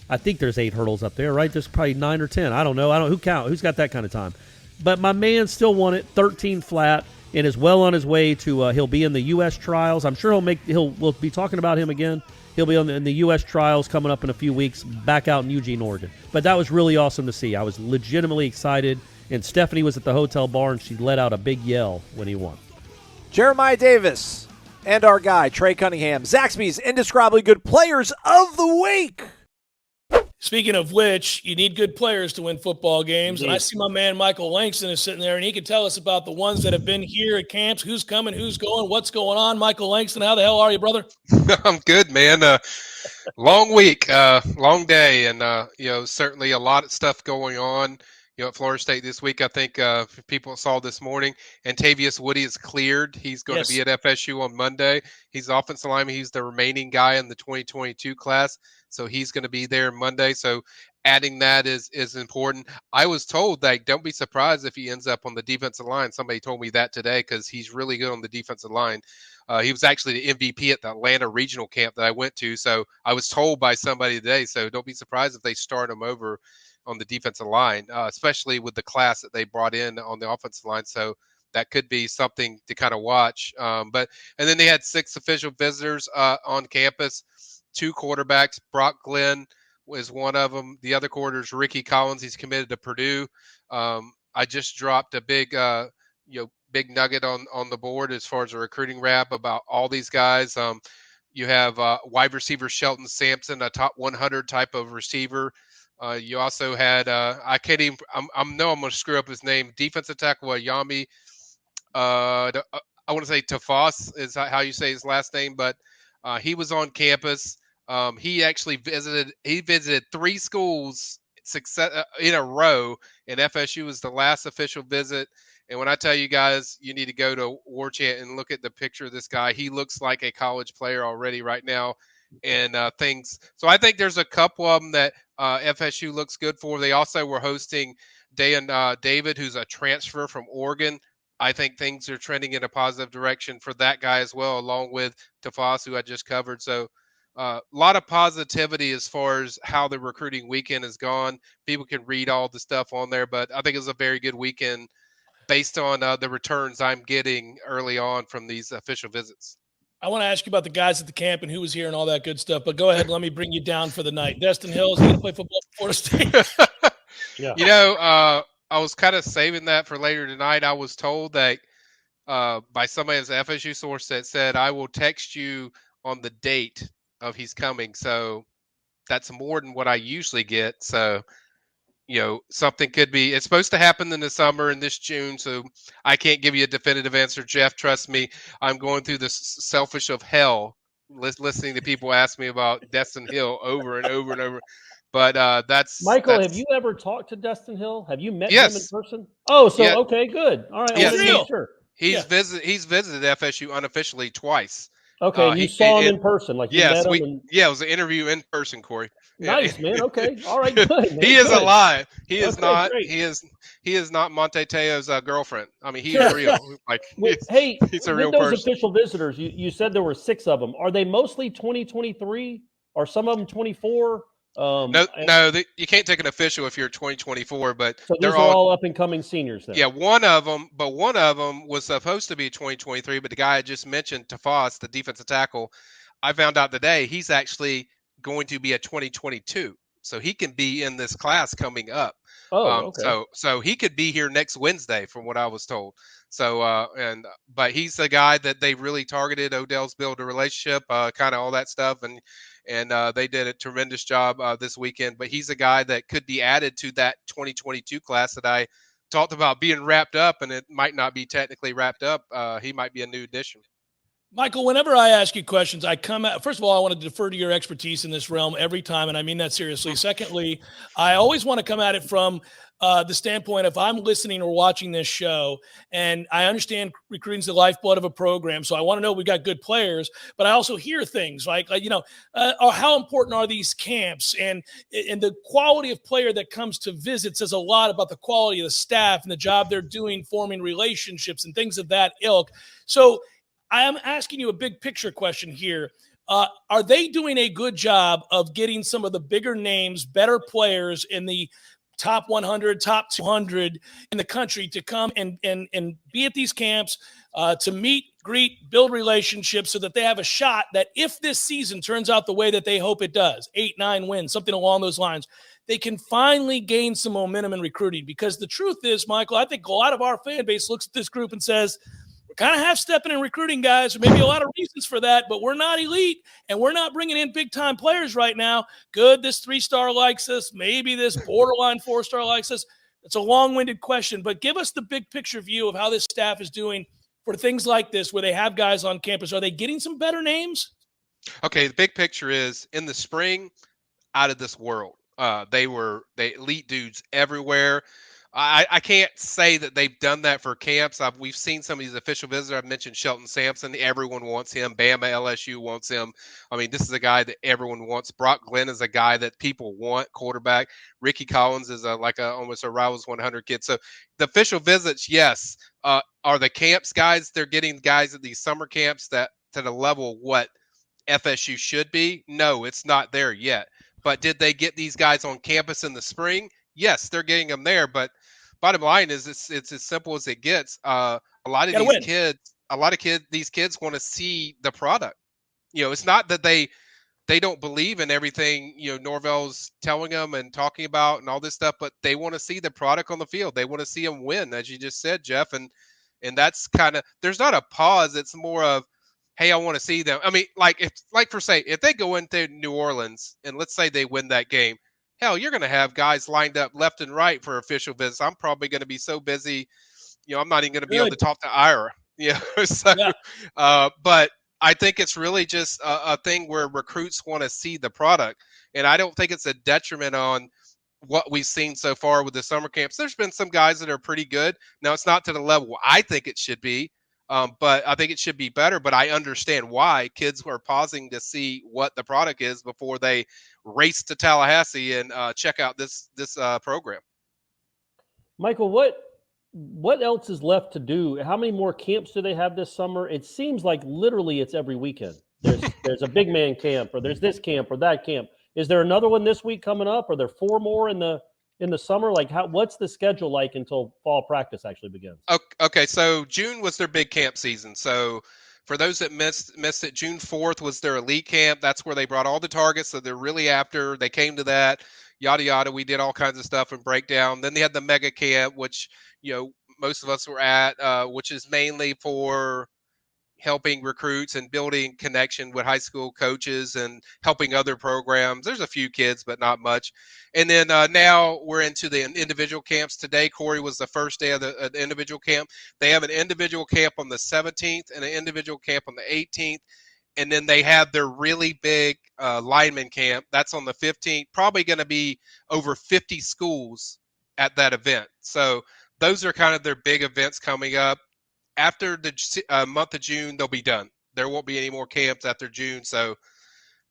E: I think there's 8 hurdles up there, right? There's probably 9 or 10. I don't know. Who's got that kind of time? But my man still won it 13 flat and is well on his way to he'll be in the U.S. trials. I'm sure we'll be talking about him again. He'll be in the U.S. trials coming up in a few weeks back out in Eugene, Oregon. But that was really awesome to see. I was legitimately excited. And Stephanie was at the hotel bar, and she let out a big yell when he won.
D: Jeremiah Davis and our guy, Trey Cunningham, Zaxby's Indescribably Good Players of the Week.
F: Speaking of which, you need good players to win football games. And I see my man Michael Langston is sitting there, and he can tell us about the ones that have been here at camps, who's coming, who's going, what's going on. Michael Langston, how the hell are you, brother?
G: I'm good, man. Long week, long day, and certainly a lot of stuff going on. At Florida State this week, I think people saw this morning, Antavius Woody is cleared. He's going to be at FSU on Monday. He's the offensive lineman. He's the remaining guy in the 2022 class, so he's going to be there Monday. So adding that is important. I was told that don't be surprised if he ends up on the defensive line. Somebody told me that today because he's really good on the defensive line. He was actually the MVP at the Atlanta regional camp that I went to, so I was told by somebody today. So don't be surprised if they start him over on the defensive line, especially with the class that they brought in on the offensive line. So that could be something to kind of watch. And then they had 6 official visitors on campus, 2 quarterbacks. Brock Glenn was one of them. The other quarter is Ricky Collins. He's committed to Purdue. I just dropped a big nugget on the board as far as a recruiting wrap about all these guys. You have wide receiver Shelton Sampson, a top 100 type of receiver. You also had I I'm going to screw up his name. Defensive tackle Yami. I want to say Tafas is how you say his last name, but he was on campus. He actually visited 3 schools in a row, and FSU was the last official visit. And when I tell you guys, you need to go to Warchant and look at the picture of this guy. He looks like a college player already right now. And things. So I think there's a couple of them that FSU looks good for. They also were hosting David, who's a transfer from Oregon. I think things are trending in a positive direction for that guy as well, along with Tafas, who I just covered. So a lot of positivity as far as how the recruiting weekend has gone. People can read all the stuff on there, but I think it was a very good weekend based on the returns I'm getting early on from these official visits.
F: I want to ask you about the guys at the camp and who was here and all that good stuff, but go ahead and let me bring you down for the night. Destin Hill, is he going to play football for Florida State?
E: Yeah.
G: You know, I was kind of saving that for later tonight. I was told that by somebody as an FSU source that said, I will text you on the date of he's coming. So that's more than what I usually get. So, you know, something could be, it's supposed to happen in the summer in this June. So I can't give you a definitive answer. Jeff, trust me, I'm going through this selfish of hell listening to people ask me about Destin Hill over and over and over. But that's
E: Michael.
G: that's,
E: Have you ever talked to Destin Hill? Have you met him
G: Yes.
E: in person? Oh, so
G: Yeah.
E: okay, good. All right,
G: Yes,
E: I wasn't sure.
G: He's visited FSU unofficially twice.
E: Okay, and you saw him in person, like you
G: Yes,
E: met him.
G: it was an interview in person, Corey.
E: Nice, man. Okay, all right, good. Man.
G: He is
E: Good.
G: alive. He is
E: Okay,
G: not.
E: great.
G: He is not Monte Teo's girlfriend. I mean, he's real. Like,
E: Hey,
G: he's a
E: with
G: real
E: those
G: person.
E: official visitors, you said there were 6 of them. Are they mostly 2023? Or some of them 24?
G: No, you can't take an official if you're 2024. But
E: So these
G: they're
E: are all up and coming seniors then.
G: Yeah, one of them was supposed to be 2023, but the guy I just mentioned, Tafas, the defensive tackle, I found out today he's actually going to be a 2022, so he can be in this class coming up.
E: Oh, okay.
G: So he could be here next Wednesday, from what I was told. So but he's the guy that they really targeted. Odell's build a relationship, kind of all that stuff, and they did a tremendous job this weekend. But he's a guy that could be added to that 2022 class that I talked about being wrapped up, and it might not be technically wrapped up. He might be a new addition.
F: Michael, whenever I ask you questions, I come at, first of all, I want to defer to your expertise in this realm every time, and I mean that seriously. Secondly, I always want to come at it from the standpoint of I'm listening or watching this show, and I understand recruiting is the lifeblood of a program, so I want to know we got good players, but I also hear things like how important are these camps, and the quality of player that comes to visit says a lot about the quality of the staff and the job they're doing, forming relationships and things of that ilk. So I am asking you a big picture question here. Are they doing a good job of getting some of the bigger names, better players in the top 100, top 200 in the country to come and be at these camps, to meet, greet, build relationships so that they have a shot that if this season turns out the way that they hope it does, 8-9 wins, something along those lines, they can finally gain some momentum in recruiting? Because the truth is, Michael, I think a lot of our fan base looks at this group and says, kind of half-stepping in recruiting, guys. There may be a lot of reasons for that, but we're not elite, and we're not bringing in big-time players right now. Good, this 3-star likes us. Maybe this borderline 4-star likes us. It's a long-winded question, but give us the big-picture view of how this staff is doing for things like this where they have guys on campus. Are they getting some better names?
G: Okay, the big picture is in the spring, out of this world. They elite dudes everywhere. I can't say that they've done that for camps. We've seen some of these official visitors. I've mentioned Shelton Sampson. Everyone wants him. Bama LSU wants him. I mean, this is a guy that everyone wants. Brock Glenn is a guy that people want, quarterback. Ricky Collins is almost a Rivals 100 kid. So the official visits, yes. Are the camps guys? They're getting guys at these summer camps that to the level what FSU should be? No, it's not there yet. But did they get these guys on campus in the spring? Yes, they're getting them there, but bottom line is it's as simple as it gets. A lot of these kids want to see the product. You know, it's not that they don't believe in everything, Norvell's telling them and talking about and all this stuff, but they want to see the product on the field. They want to see them win, as you just said, Jeff. And that's kind of, there's not a pause. It's more of, hey, I want to see them. I mean, if they go into New Orleans and let's say they win that game, hell, you're going to have guys lined up left and right for official visits. I'm probably going to be so busy, I'm not even going to be able to talk to Ira. But I think it's really just a thing where recruits want to see the product. And I don't think it's a detriment on what we've seen so far with the summer camps. There's been some guys that are pretty good. Now, it's not to the level I think it should be, but I think it should be better. But I understand why kids are pausing to see what the product is before they race to Tallahassee and check out this program.
E: Michael, what else is left to do? How many more camps do they have this summer? It seems like literally it's every weekend. There's a big man camp, or there's this camp or that camp. Is there another one this week coming up? Are there 4 more in the in the summer? Like, what's the schedule like until fall practice actually begins?
G: Okay, so June was their big camp season. So for those that missed it, June 4th was their elite camp. That's where they brought all the targets. So they're really after. They came to that, yada, yada. We did all kinds of stuff and breakdown. Then they had the mega camp, which, most of us were at, which is mainly for helping recruits and building connection with high school coaches and helping other programs. There's a few kids, but not much. And then now we're into the individual camps. Today, Corey, was the first day of the individual camp. They have an individual camp on the 17th and an individual camp on the 18th. And then they have their really big lineman camp. That's on the 15th. Probably going to be over 50 schools at that event. So those are kind of their big events coming up. After the month of June, they'll be done. There won't be any more camps after June. So,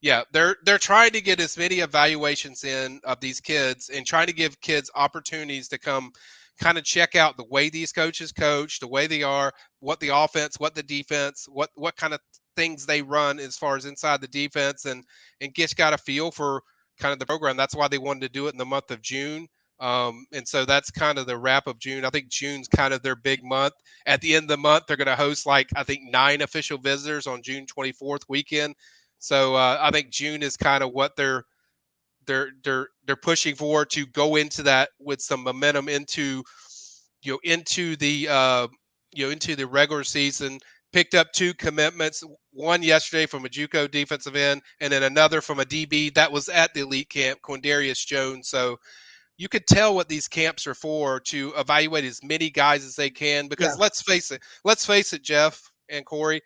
G: yeah, they're trying to get as many evaluations in of these kids and trying to give kids opportunities to come kind of check out the way these coaches coach, the way they are, what the offense, what the defense, what kind of things they run as far as inside the defense, and just got a feel for kind of the program. That's why they wanted to do it in the month of June. And so that's kind of the wrap of June. I think June's kind of their big month. At the end of the month, they're going to host 9 official visitors on June 24th weekend. So I think June is kind of what they're pushing for, to go into that with some momentum into the regular season. Picked up 2 commitments, one yesterday from a JUCO defensive end, and then another from a DB that was at the elite camp, Quindarius Jones. So you could tell what these camps are for, to evaluate as many guys as they can, because let's face it, Jeff and Corey,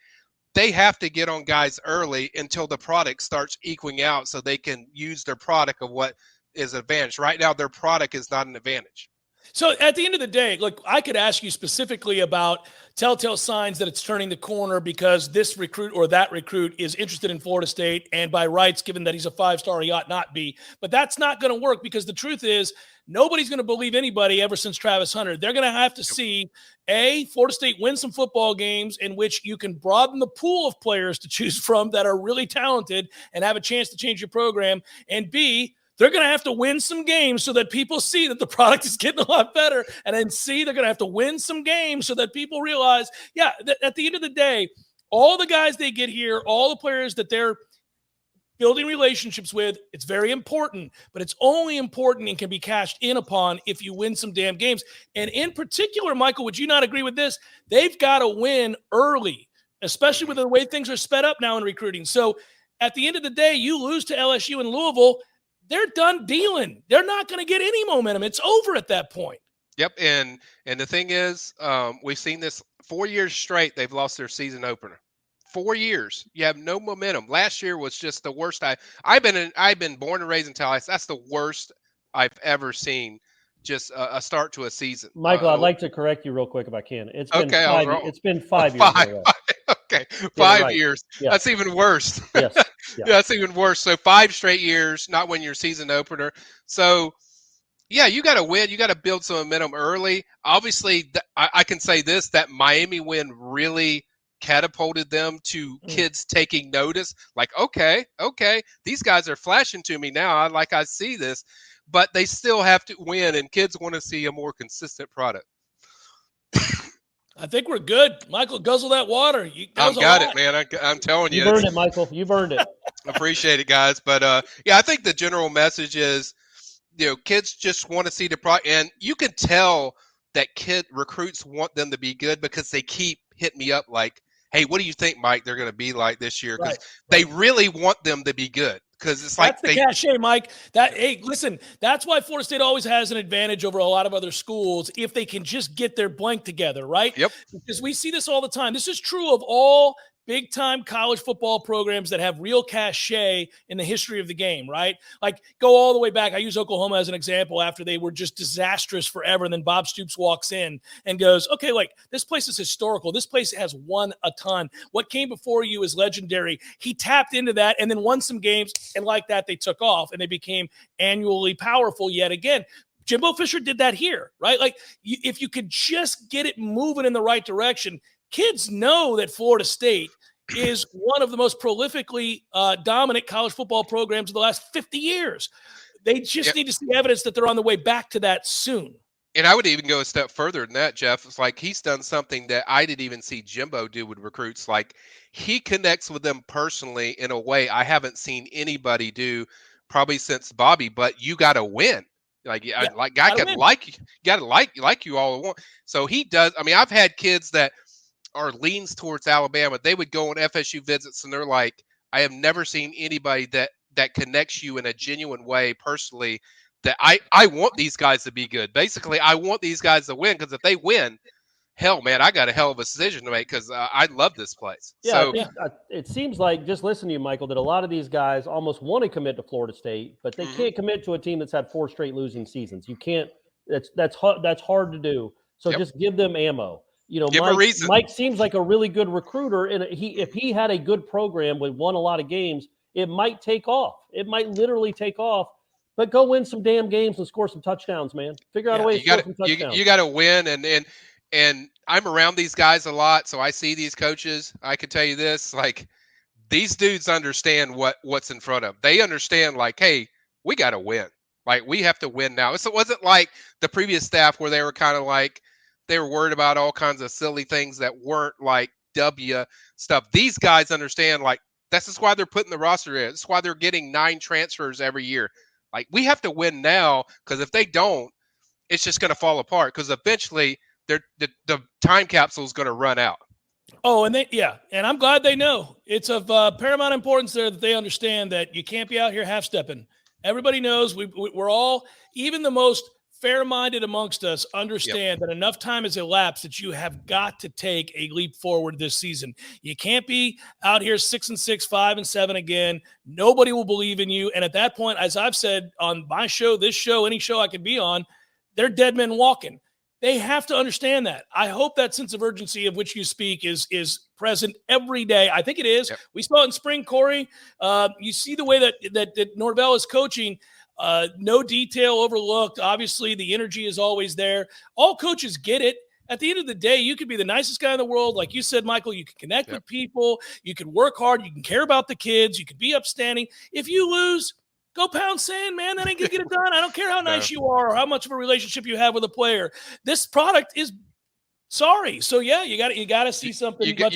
G: they have to get on guys early until the product starts equaling out so they can use their product of what is an advantage. Right now, their product is not an advantage.
F: So at the end of the day, look, I could ask you specifically about telltale signs that it's turning the corner because this recruit or that recruit is interested in Florida State, and by rights, given that he's a 5-star, he ought not be. But that's not going to work, because the truth is nobody's going to believe anybody ever since Travis Hunter. They're going to have to see, A, Florida State win some football games in which you can broaden the pool of players to choose from that are really talented and have a chance to change your program, and B, they're going to have to win some games so that people see that the product is getting a lot better. And then C, they're going to have to win some games so that people realize, at the end of the day, all the guys they get here, all the players that they're building relationships with, it's very important, but it's only important and can be cashed in upon if you win some damn games. And in particular, Michael, would you not agree with this? They've got to win early, especially with the way things are sped up now in recruiting. So at the end of the day, you lose to LSU and Louisville, they're done dealing. They're not going to get any momentum. It's over at that point.
G: Yep, and the thing is, we've seen this 4 years straight. They've lost their season opener. 4 years, you have no momentum. Last year was just the worst. I've been born and raised in Tallahassee. That's the worst I've ever seen. Just a start to a season.
E: Michael, I'd like to correct you real quick if I can. It's been 5 years.
G: Okay, 5 years. Yeah. That's even worse.
E: Yes.
G: Yeah, that's even worse. So 5 straight years, not winning your season opener. So, yeah, you got to win. You got to build some momentum early. Obviously, I can say this, that Miami win really catapulted them to kids taking notice. Like, okay, these guys are flashing to me now. I see this. But they still have to win, and kids want to see a more consistent product.
F: I think we're good. Michael, guzzle that water.
G: I've got it, man. I'm telling you.
E: You've earned it, Michael. You've earned it.
G: Appreciate it, guys. But, I think the general message is, kids just want to see the product. And you can tell that recruits want them to be good because they keep hitting me up like, hey, what do you think, Mike, they're going to be like this year? Because they really want them to be good. Because it's
F: that's the cachet, Mike. Listen, that's why Florida State always has an advantage over a lot of other schools if they can just get their blank together, right?
G: Yep.
F: Because we see this all the time. This is true of all big-time college football programs that have real cachet in the history of the game, right? Like, go all the way back. I use Oklahoma as an example after they were just disastrous forever, and then Bob Stoops walks in and goes, okay, this place is historical. This place has won a ton. What came before you is legendary. He tapped into that and then won some games, and like that, they took off, and they became annually powerful yet again. Jimbo Fisher did that here, right? Like, if you could just get it moving in the right direction, kids know that Florida State is one of the most prolifically dominant college football programs of the last 50 years. They just need to see evidence that they're on the way back to that soon.
G: And I would even go a step further than that, Jeff. It's like he's done something that I didn't even see Jimbo do with recruits. Like he connects with them personally in a way I haven't seen anybody do probably since Bobby. But you got to win. Like guy can like you all at once. So he does. I mean, I've had kids that are leans towards Alabama. They would go on FSU visits and they're like, I have never seen anybody that connects you in a genuine way personally. That I want these guys to be good. Basically, I want these guys to win because if they win, hell, man, I got a hell of a decision to make because I love this place.
E: Yeah,
G: so,
E: I think, it seems like, just listening to you, Michael, that a lot of these guys almost want to commit to Florida State, but they can't commit to a team that's had 4 straight losing seasons. You can't. That's hard to do. So just give them ammo. You know, Mike seems like a really good recruiter, and if he had a good program with won a lot of games, it might take off. It might literally take off. But go win some damn games and score some touchdowns, man. Figure out a way to score some touchdowns.
G: You got to win, and I'm around these guys a lot, so I see these coaches. I can tell you this, like these dudes understand what's in front of them. They understand, like, hey, we got to win. Like we have to win now. So it wasn't like the previous staff where they were kind of like they were worried about all kinds of silly things that weren't like W stuff. These guys understand, like that's just why they're putting the roster in. That's why they're getting 9 transfers every year. Like, we have to win now because if they don't, it's just going to fall apart because eventually the time capsule is going to run out.
F: Oh, and and I'm glad they know. It's of paramount importance there that they understand that you can't be out here half-stepping. Everybody knows we're all, even the most fair-minded amongst us, understand that enough time has elapsed that you have got to take a leap forward this season. You can't be out here 6-6, 5-7 again. Nobody will believe in you. And at that point, as I've said on my show, this show, any show I could be on, they're dead men walking. They have to understand that. I hope that sense of urgency of which you speak is present every day. I think it is. Yep. We saw it in spring, Corey. You see the way that Norvell is coaching. No detail overlooked. Obviously, the energy is always there. All coaches get it. At the end of the day, you could be the nicest guy in the world. Like you said, Michael, you can connect with people. You can work hard. You can care about the kids. You can be upstanding. If you lose, go pound sand, man. That ain't going to get it done. I don't care how nice you are or how much of a relationship you have with a player. This product is sorry. So, yeah, you got to see something. You got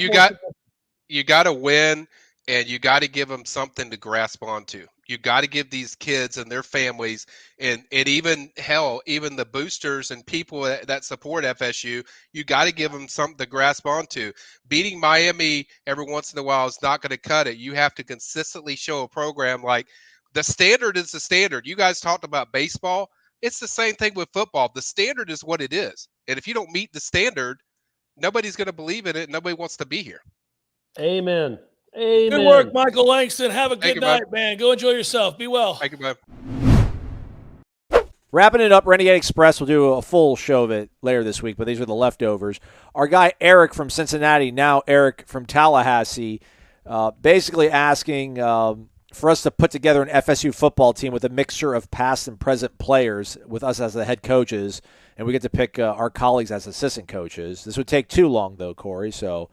G: to win, and you got to give them something to grasp onto. You got to give these kids and their families and even the boosters and people that support FSU, you got to give them something to grasp onto. Beating Miami every once in a while is not going to cut it. You have to consistently show a program like the standard is the standard. You guys talked about baseball. It's the same thing with football. The standard is what it is. And if you don't meet the standard, nobody's going to believe in it. Nobody wants to be here.
E: Amen. Amen.
F: Good work, Michael Langston. Have a good night, man. Go enjoy yourself. Be well.
G: Thank you, bud.
D: Wrapping it up, Renegade Express will do a full show of it later this week, but these are the leftovers. Our guy Eric from Cincinnati, now Eric from Tallahassee, basically asking for us to put together an FSU football team with a mixture of past and present players with us as the head coaches, and we get to pick our colleagues as assistant coaches. This would take too long, though, Corey, so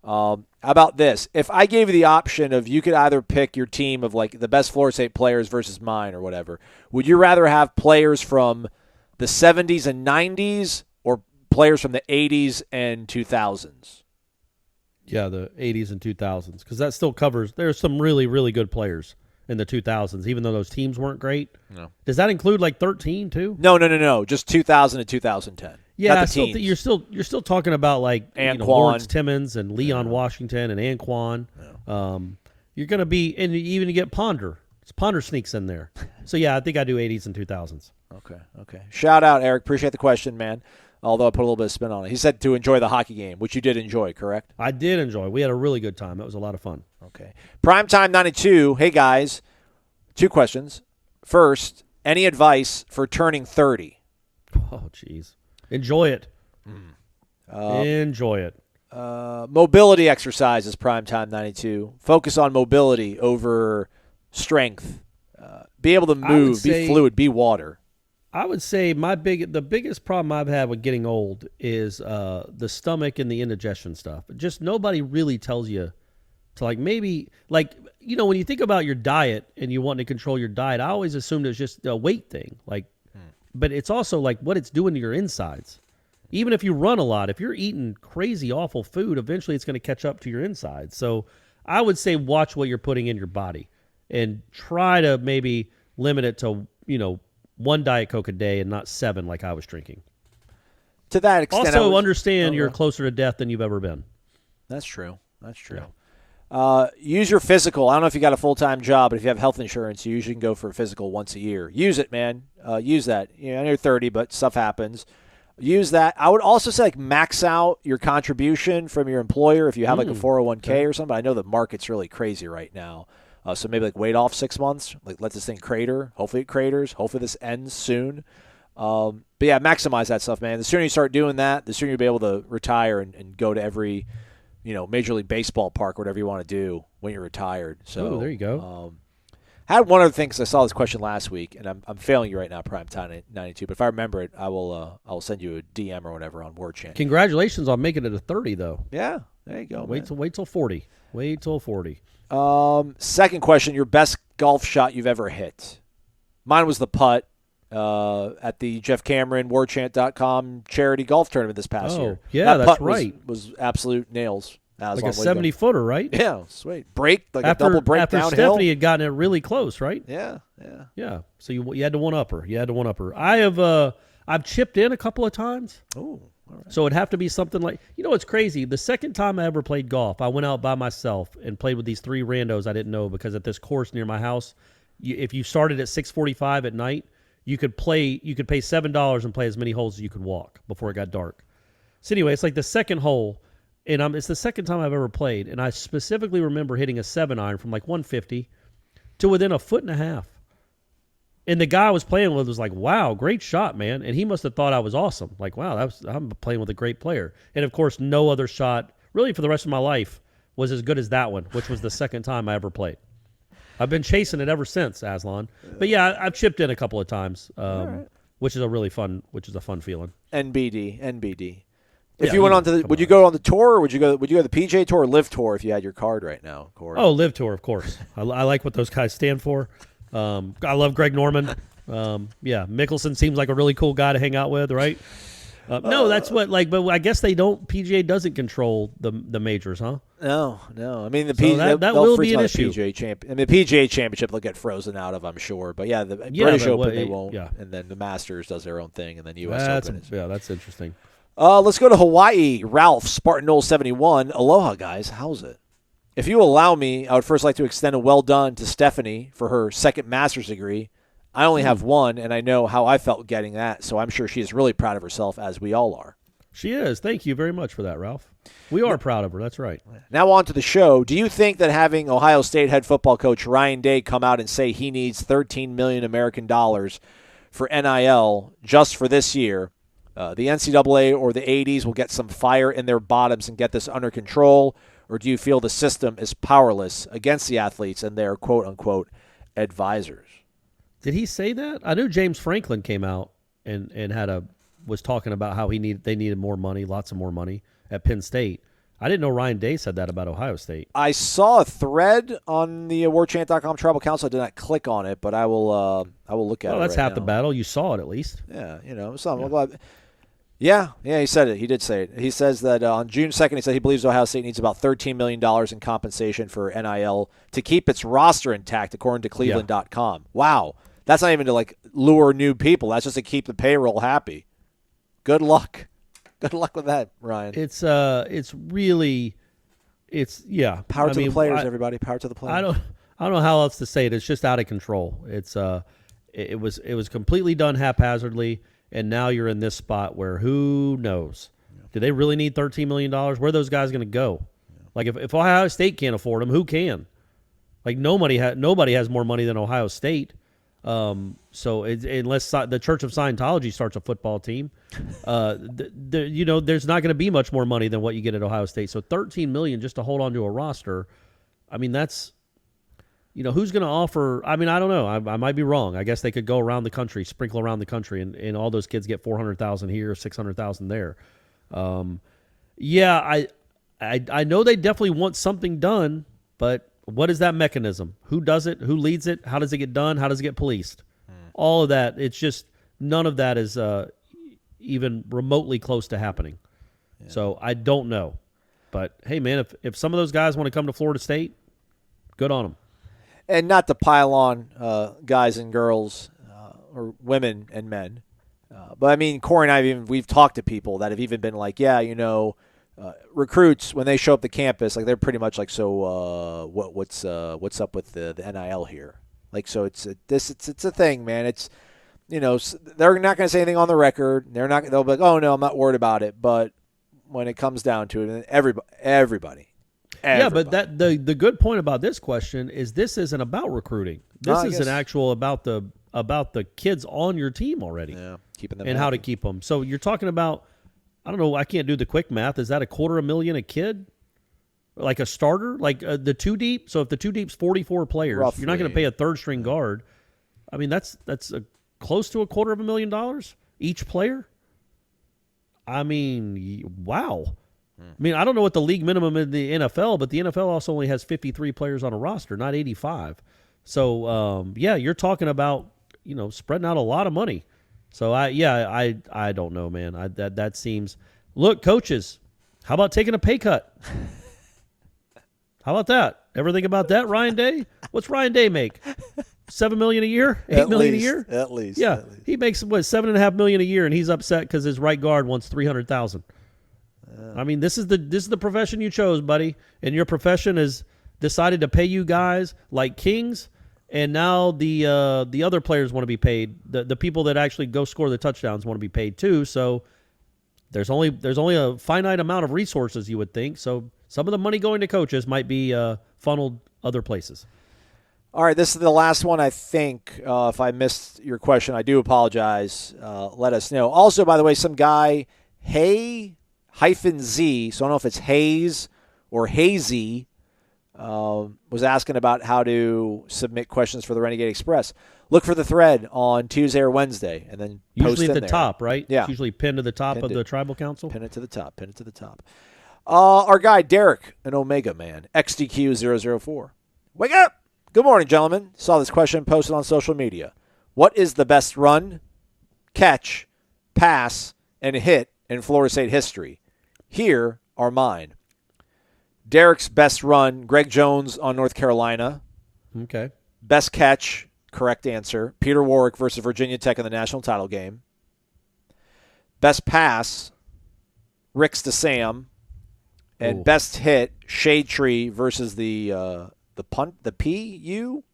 D: how about this? If I gave you the option of you could either pick your team of like the best Florida State players versus mine or whatever, would you rather have players from the 70s and 90s or players from the 80s and 2000s?
E: Yeah, the 80s and 2000s, because that still covers – there's some really, really good players in the 2000s, even though those teams weren't great. No. Does that include like 13 too?
D: No. Just 2000 to 2010.
E: Yeah, you're still talking about like Lawrence Timmons and Leon Washington and Anquan. Yeah. You're going to be – and even to get Ponder. Ponder sneaks in there. So, yeah, I think I do 80s and 2000s.
D: Okay. Shout out, Eric. Appreciate the question, man. Although I put a little bit of spin on it. He said to enjoy the hockey game, which you did enjoy, correct?
E: I did enjoy. We had a really good time. It was a lot of fun.
D: Okay. Primetime 92. Hey, guys. 2 questions. First, any advice for turning 30?
E: Oh, jeez. Enjoy it. Enjoy it.
D: Mobility exercises, Primetime 92. Focus on mobility over strength. Be able to move, be fluid, be water.
E: I would say the biggest problem I've had with getting old is the stomach and the indigestion stuff. Just nobody really tells you to like maybe like when you think about your diet and you want to control your diet, I always assumed it was just a weight thing. Like, but it's also like what it's doing to your insides. Even if you run a lot, if you're eating crazy, awful food, eventually it's going to catch up to your insides. So I would say watch what you're putting in your body and try to maybe limit it to, 1 Diet Coke a day and not 7 like I was drinking.
D: To that extent,
E: also understand you're closer to death than you've ever been.
D: That's true. Use your physical. I don't know if you got a full-time job, but if you have health insurance, you usually can go for a physical once a year. Use it, man. Use that. I know you're 30, but stuff happens. Use that. I would also say max out your contribution from your employer if you have a 401k or something. I know the market's really crazy right now. So maybe wait off 6 months, let this thing crater. Hopefully it craters. Hopefully this ends soon. But yeah, maximize that stuff, man. The sooner you start doing that, the sooner you'll be able to retire and go to every, Major League Baseball park, whatever you want to do when you're retired. So
E: there you go.
D: I had one other thing because I saw this question last week, and I'm failing you right now, Prime Time 92. But if I remember it, I'll send you a DM or whatever on Warchant.
E: Congratulations on making it a 30, though.
D: Yeah, there you go.
E: Wait till 40. Wait till 40.
D: Second question: your best golf shot you've ever hit? Mine was the putt at the Jeff Cameron Warchant.com charity golf tournament this past year.
E: Yeah,
D: that
E: that's
D: putt
E: right.
D: Was absolute nails.
E: Like a 70-footer, right?
D: Yeah, sweet. Break, a double break
E: after
D: downhill.
E: Stephanie had gotten it really close, right?
D: Yeah.
E: So you had to one-up her. I've chipped in a couple of times.
D: Oh, all right.
E: So it'd have to be something like, it's crazy. The second time I ever played golf, I went out by myself and played with these 3 randos I didn't know because at this course near my house, if you started at 6:45 at night, you could pay $7 and play as many holes as you could walk before it got dark. So anyway, it's like the second hole. And it's the second time I've ever played, and I specifically remember hitting a 7-iron from 150 to within a foot and a half. And the guy I was playing with was like, "Wow, great shot, man!" And he must have thought I was awesome. Like, "Wow, I'm playing with a great player." And of course, no other shot, really, for the rest of my life, was as good as that one, which was the second time I ever played. I've been chasing it ever since, Aslan. But yeah, I've chipped in a couple of times, which is a fun feeling.
D: NBD. If you went on to would you go on the tour, or would you go the PGA Tour or Live Tour if you had your card right now, Corey?
E: Oh, Live Tour, of course. I like what those guys stand for. I love Greg Norman. Mickelson seems like a really cool guy to hang out with, right? No, that's what but I guess they don't. PGA doesn't control the majors, huh?
D: No. I mean the
E: PGA that will be an issue.
D: The PGA Championship they'll get frozen out of, I'm sure. But yeah, the British Open they won't. Yeah. And then the Masters does their own thing, and then U.S. Open.
E: That's interesting.
D: Let's go to Hawaii. Ralph, Spartan Noles 71. Aloha, guys. How's it? If you allow me, I would first like to extend a well done to Stephanie for her second master's degree. I only have one, and I know how I felt getting that, so I'm sure she is really proud of herself, as we all are.
E: She is. Thank you very much for that, Ralph. We are proud of her. That's right.
D: Now on to the show. Do you think that having Ohio State head football coach Ryan Day come out and say he needs $13 million American dollars for NIL just for this year, the NCAA or the ADs will get some fire in their bottoms and get this under control, or do you feel the system is powerless against the athletes and their quote-unquote advisors?
E: Did he say that? I knew James Franklin came out and was talking about how they needed more money, lots of more money at Penn State. I didn't know Ryan Day said that about Ohio State.
D: I saw a thread on the Warchant.com Tribal Council. I did not click on it, but I will look at it.
E: Well, that's
D: right
E: half
D: now.
E: The battle. You saw it at least.
D: Yeah, something. Yeah, he said it. He did say it. He says that on June 2nd, he said he believes Ohio State needs about $13 million in compensation for NIL to keep its roster intact, according to Cleveland.com. Yeah. Wow. That's not even to lure new people. That's just to keep the payroll happy. Good luck. Good luck with that, Ryan.
E: It's Power to
D: the players, everybody. Power to the players.
E: I don't know how else to say it. It's just out of control. It was completely done haphazardly. And now you're in this spot where who knows? Do they really need $13 million? Where are those guys going to go? Like if Ohio State can't afford them, who can? Nobody has more money than Ohio State. So unless the Church of Scientology starts a football team, there's not going to be much more money than what you get at Ohio State. So $13 million just to hold on to a roster. I mean, that's. Who's going to offer? I mean, I don't know. I might be wrong. I guess they could go around the country, sprinkle around the country, and all those kids get $400,000 here, $600,000 there. I know they definitely want something done. But what is that mechanism? Who does it? Who leads it? How does it get done? How does it get policed? All of that. It's just none of that is even remotely close to happening. Yeah. So I don't know. But, hey, man, if some of those guys want to come to Florida State, good on them.
D: And not to pile on guys and girls or women and men. But, I mean, Corey and I, we've talked to people that have even been like, yeah, recruits, when they show up to campus, like they're pretty much like, so what's up with the NIL here? Like, so it's a thing, man. It's, they're not going to say anything on the record. They'll be like, oh, no, I'm not worried about it. But when it comes down to it, everybody.
E: Yeah, but the good point about this question is this isn't about recruiting. This is an actual about the kids on your team already. Yeah, keeping them and happy. How to keep them. So you're talking about, I don't know, I can't do the quick math. Is that $250,000 a kid? Like a starter? Like the two deep? So if the two deep's 44 players, roughly, you're not going to pay a third string guard. I mean, that's close to $250,000 each player. I mean, wow. I mean, I don't know what the league minimum in the NFL, but the NFL also only has 53 players on a roster, not 85. So, you're talking about, spreading out a lot of money. So, I don't know, man. That seems – look, coaches, how about taking a pay cut? How about that? Ever think about that, Ryan Day? What's Ryan Day make? $7 million a year? $8 million a year?
D: At least.
E: Yeah, he makes $7.5 million a year, and he's upset because his right guard wants $300,000. I mean, this is the profession you chose, buddy, and your profession has decided to pay you guys like kings, and now the other players want to be paid. The people that actually go score the touchdowns want to be paid too. So there's only a finite amount of resources, you would think. So some of the money going to coaches might be funneled other places.
D: All right, this is the last one, I think. If I missed your question, I do apologize. Let us know. Also, by the way, some guy, Hey-Z, so I don't know if it's Hayes or Hazy, was asking about how to submit questions for the Renegade Express. Look for the thread on Tuesday or Wednesday, and then
E: usually
D: post
E: at the top, right?
D: Yeah.
E: It's usually pinned to the top of the Tribal Council.
D: Pin it to the top. Our guy, Derek, an Omega man, XDQ004. Wake up! Good morning, gentlemen. Saw this question posted on social media. What is the best run, catch, pass, and hit in Florida State history? Here are mine. Derek's best run, Greg Jones on North Carolina.
E: Okay.
D: Best catch, correct answer, Peter Warwick versus Virginia Tech in the national title game. Best pass, Ricks to Sam. And best hit, Shade Tree versus the PU?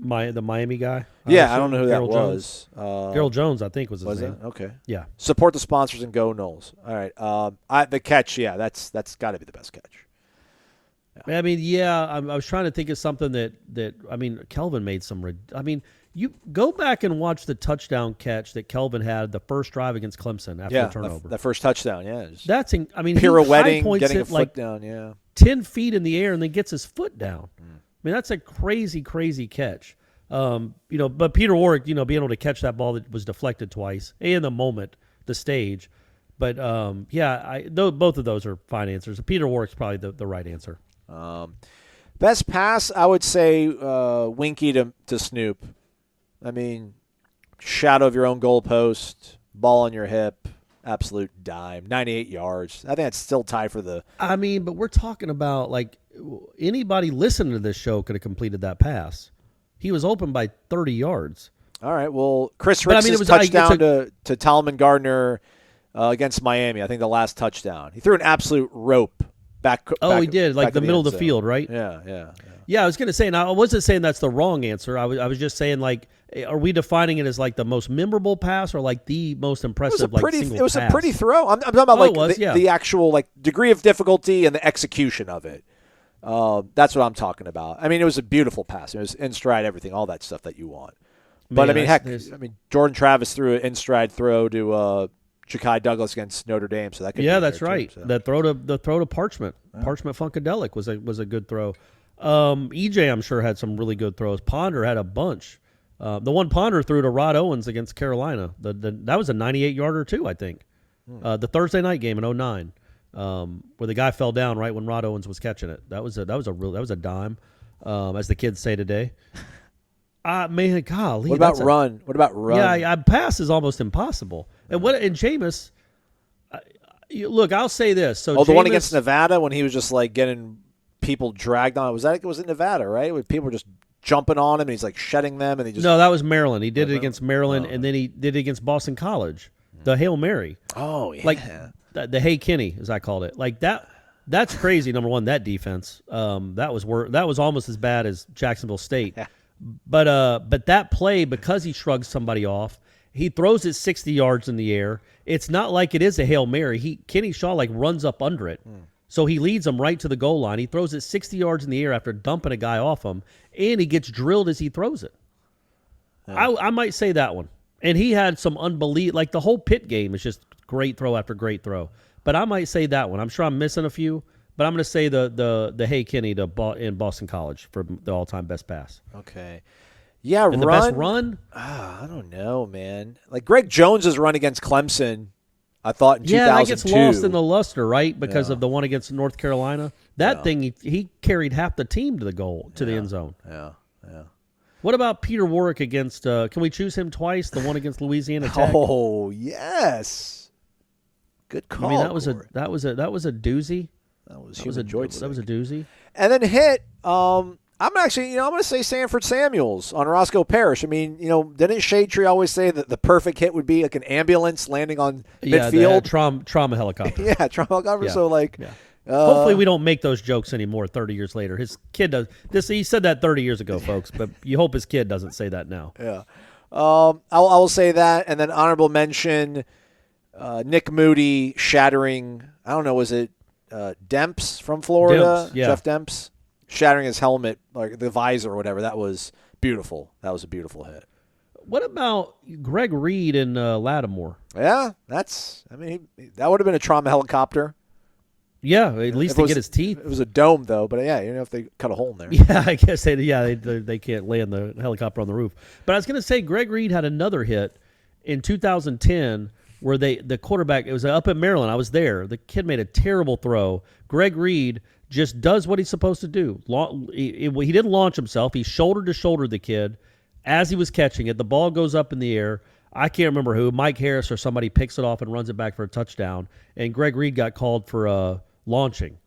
E: The Miami guy?
D: Yeah, I don't know who that was.
E: Gerald Jones, I think, was his name.
D: Okay.
E: Yeah.
D: Support the sponsors and go Noles. All right. The catch, that's got to be the best catch.
E: Yeah. I mean, I was trying to think of something that I mean, Kelvin made some. I mean, you go back and watch the touchdown catch that Kelvin had the first drive against Clemson after the turnover.
D: The first touchdown,
E: That's, I mean,
D: pirouetting,
E: he
D: getting a foot
E: like
D: down,
E: 10 feet in the air and then gets his foot down. I mean, that's a crazy, crazy catch. But Peter Warwick, being able to catch that ball that was deflected twice in the moment, the stage. But, both of those are fine answers. Peter Warwick's probably the right answer.
D: Best pass, I would say Winky to Snoop. I mean, shadow of your own goalpost, ball on your hip, absolute dime, 98 yards. I think it's still tied for the.
E: I mean, but we're talking about like anybody listening to this show could have completed that pass. He was open by 30 yards.
D: All right. Well, Chris Ricks' touchdown to Talman Gardner against Miami. I think the last touchdown. He threw an absolute rope back.
E: He did, like the middle of the field, right?
D: Yeah.
E: Yeah, I was going to say, and I wasn't saying that's the wrong answer. I was just saying, like, are we defining it as like the most memorable pass or like the most impressive single pass?
D: It was a pretty throw. I'm talking about the actual like degree of difficulty and the execution of it. That's what I'm talking about. I mean, it was a beautiful pass. It was in stride, everything, all that stuff that you want. But Jordan Travis threw an in stride throw to Ja'Kai Douglas against Notre Dame, so that could
E: that's right. Too, so. The throw to Parchment Funkadelic was a good throw. EJ, I'm sure, had some really good throws. Ponder had a bunch. The one Ponder threw to Rod Owens against Carolina. That was a 98-yarder too, I think. The Thursday night game in 2009. where the guy fell down right when Rod Owens was catching it. That was a dime, as the kids say today. Man, golly.
D: What about run? What about run?
E: Yeah, pass is almost impossible. And Jameis, look, I'll say this. So
D: the one against Nevada when he was just like getting people dragged on. Was it Nevada, right? When people were just jumping on him and he's like shedding them and he just.
E: No, that was Maryland. He did it against Maryland, and then he did it against Boston College. The Hail Mary.
D: Oh yeah.
E: Like the Hey Kenny, as I called it. Like that. That's crazy. Number one, that defense. That was almost as bad as Jacksonville State.
D: Yeah.
E: But that play, because he shrugs somebody off, he throws it 60 yards in the air. It's not like it is a Hail Mary. Kenny Shaw like runs up under it. So he leads him right to the goal line. He throws it 60 yards in the air after dumping a guy off him, and he gets drilled as he throws it. Yeah. I might say that one. And he had some like the whole Pitt game is just great throw after great throw. But I might say that one. I'm sure I'm missing a few, but I'm going to say the Hey Kenny in Boston College for the all-time best pass.
D: Okay. Yeah,
E: and the best run?
D: I don't know, man. Like Greg Jones's run against Clemson, I thought in 2002. Yeah,
E: that gets lost in the luster, right? Because of the one against North Carolina. That thing, he carried half the team to the goal, to the end zone.
D: Yeah.
E: What about Peter Warwick against? Can we choose him twice? The one against Louisiana Tech.
D: Oh yes, good call.
E: I mean, that was a doozy. That was a doozy.
D: And then hit. I'm going to say Sanford Samuels on Roscoe Parrish. I mean, didn't Shade Tree always say that the perfect hit would be like an ambulance landing on midfield?
E: Trauma helicopter.
D: Yeah, trauma helicopter. Yeah. So like.
E: Yeah. Hopefully we don't make those jokes anymore 30 years later. His kid does this. He said that 30 years ago, folks, but you hope his kid doesn't say that now.
D: Yeah. I will say that. And then honorable mention, Nick Moody shattering, I don't know, was it Demps from Florida?
E: Demps, yeah.
D: Jeff Demps shattering his helmet, like the visor or whatever. That was beautiful. That was a beautiful hit.
E: What about Greg Reed in Lattimore?
D: Yeah, that would have been a trauma helicopter.
E: Yeah, at least to get his teeth.
D: It was a dome, though, but yeah, if they cut a hole in there.
E: Yeah, I guess they can't land the helicopter on the roof. But I was going to say Greg Reed had another hit in 2010 where the quarterback, it was up at Maryland. I was there. The kid made a terrible throw. Greg Reed just does what he's supposed to do. He didn't launch himself. He shoulder-to-shoulder the kid as he was catching it. The ball goes up in the air. I can't remember who, Mike Harris or somebody picks it off and runs it back for a touchdown. And Greg Reed got called for launching.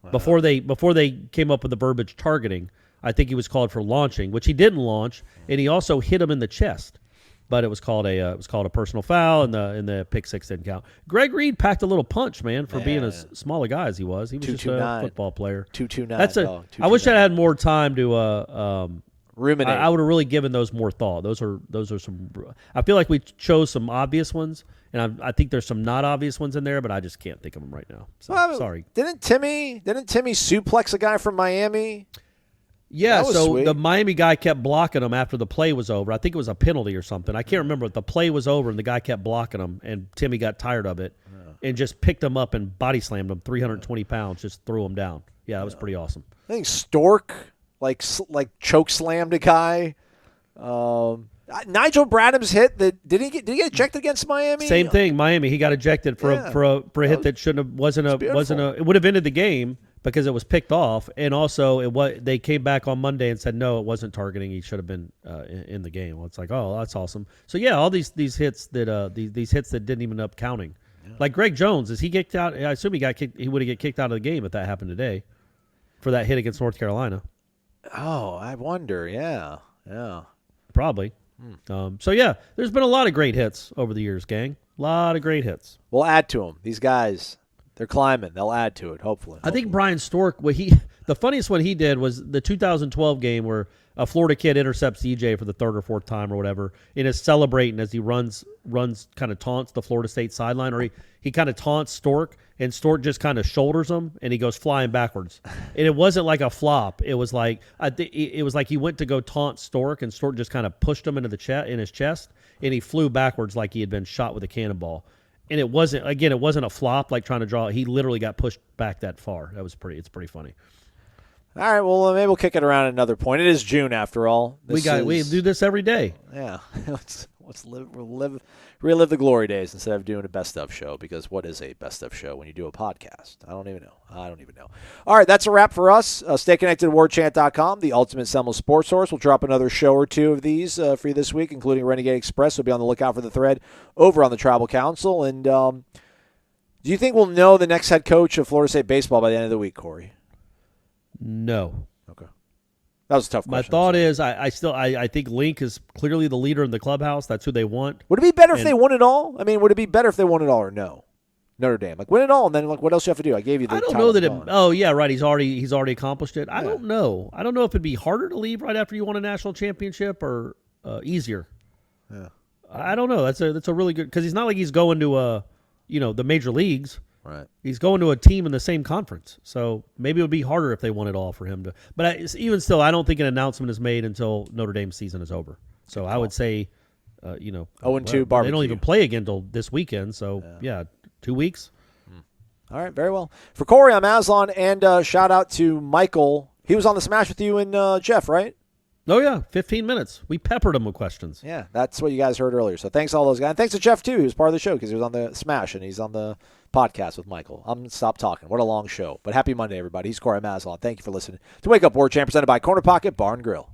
E: Wow. Before they came up with the verbiage targeting, I think he was called for launching, which he didn't launch, and he also hit him in the chest. But it was called a personal foul, and the pick six didn't count. Greg Reed packed a little punch, man, for being as small a guy as he was. He was just a football player.
D: 229.
E: I wish I had more time to
D: ruminate.
E: I would have really given those more thought. Those are some. I feel like we chose some obvious ones, and I think there's some not obvious ones in there, but I just can't think of them right now. So, sorry.
D: Didn't Timmy suplex a guy from Miami?
E: Yeah, so
D: sweet.
E: The Miami guy kept blocking him after the play was over. I think it was a penalty or something. I can't remember. The play was over, and the guy kept blocking him, and Timmy got tired of it and just picked him up and body slammed him, 320 pounds, just threw him down. Yeah, that was pretty awesome.
D: I think Stork like choke slammed a guy. Nigel Bradham's hit that did he get ejected against Miami?
E: Same thing, Miami. He got ejected for a hit that shouldn't have wasn't a it would have ended the game because it was picked off, and also they came back on Monday and said no, it wasn't targeting. He should have been in the game. Well, it's like, oh, that's awesome. So yeah, all these hits that these hits that didn't even end up counting. Yeah. Like Greg Jones, is he kicked out? I assume he got kicked. He would have get kicked out of the game if that happened today for that hit against North Carolina.
D: Oh, I wonder. Yeah.
E: Probably. So, yeah, there's been a lot of great hits over the years, gang. A lot of great hits.
D: We'll add to them. These guys, they're climbing. They'll add to it, hopefully.
E: I think Brian Stork, the funniest one he did was the 2012 game where a Florida kid intercepts EJ for the third or fourth time or whatever and is celebrating as he runs kind of taunts the Florida State sideline, or he kind of taunts Stork, and Stork just kind of shoulders him, and he goes flying backwards. And it wasn't like a flop. It was like it was like he went to go taunt Stork, and Stork just kind of pushed him in his chest, and he flew backwards like he had been shot with a cannonball. And it wasn't a flop like trying to draw. He literally got pushed back that far. It's pretty funny.
D: All right, well, maybe we'll kick it around at another point. It is June after all.
E: We do this every day.
D: Yeah, Let's relive the glory days instead of doing a best of show, because what is a best of show when you do a podcast? I don't even know. All right, that's a wrap for us. Stay connected to warchant.com, the ultimate Seminoles sports source. We'll drop another show or two of these for you this week, including Renegade Express. So be on the lookout for the thread over on the Tribal Council. And do you think we'll know the next head coach of Florida State baseball by the end of the week, Corey?
E: No.
D: Okay. That was a tough question.
E: My thought is I think Link is clearly the leader in the clubhouse. That's who they want.
D: Would it be better if they won it all? I mean, would it be better if they won it all or no? Notre Dame, win it all, and then what else do you have to do? I gave you the.
E: I don't know that it. Oh yeah, right. He's already accomplished it. I don't know. I don't know if it'd be harder to leave right after you won a national championship or easier.
D: Yeah.
E: I don't know. That's a really good, because he's not like he's going to the major leagues.
D: Right.
E: He's going to a team in the same conference, so maybe it would be harder if they won it all for him to. But even still, I don't think an announcement is made until Notre Dame's season is over. So I would say,
D: 0-2
E: barbecue.
D: They
E: don't even play again until this weekend. So yeah 2 weeks.
D: All right, very well. For Corey, I'm Aslan, and shout out to Michael. He was on the Smash with you and Jeff, right?
E: Oh yeah, 15 minutes. We peppered him with questions.
D: Yeah, that's what you guys heard earlier. So thanks to all those guys, and thanks to Jeff too. He was part of the show because he was on the Smash and he's on the podcast with Michael. I'm gonna stop talking. What a long show, but happy Monday, everybody. He's Corey Aslan. Thank you for listening to Wake Up War Chant, presented by Corner Pocket Bar and Grill.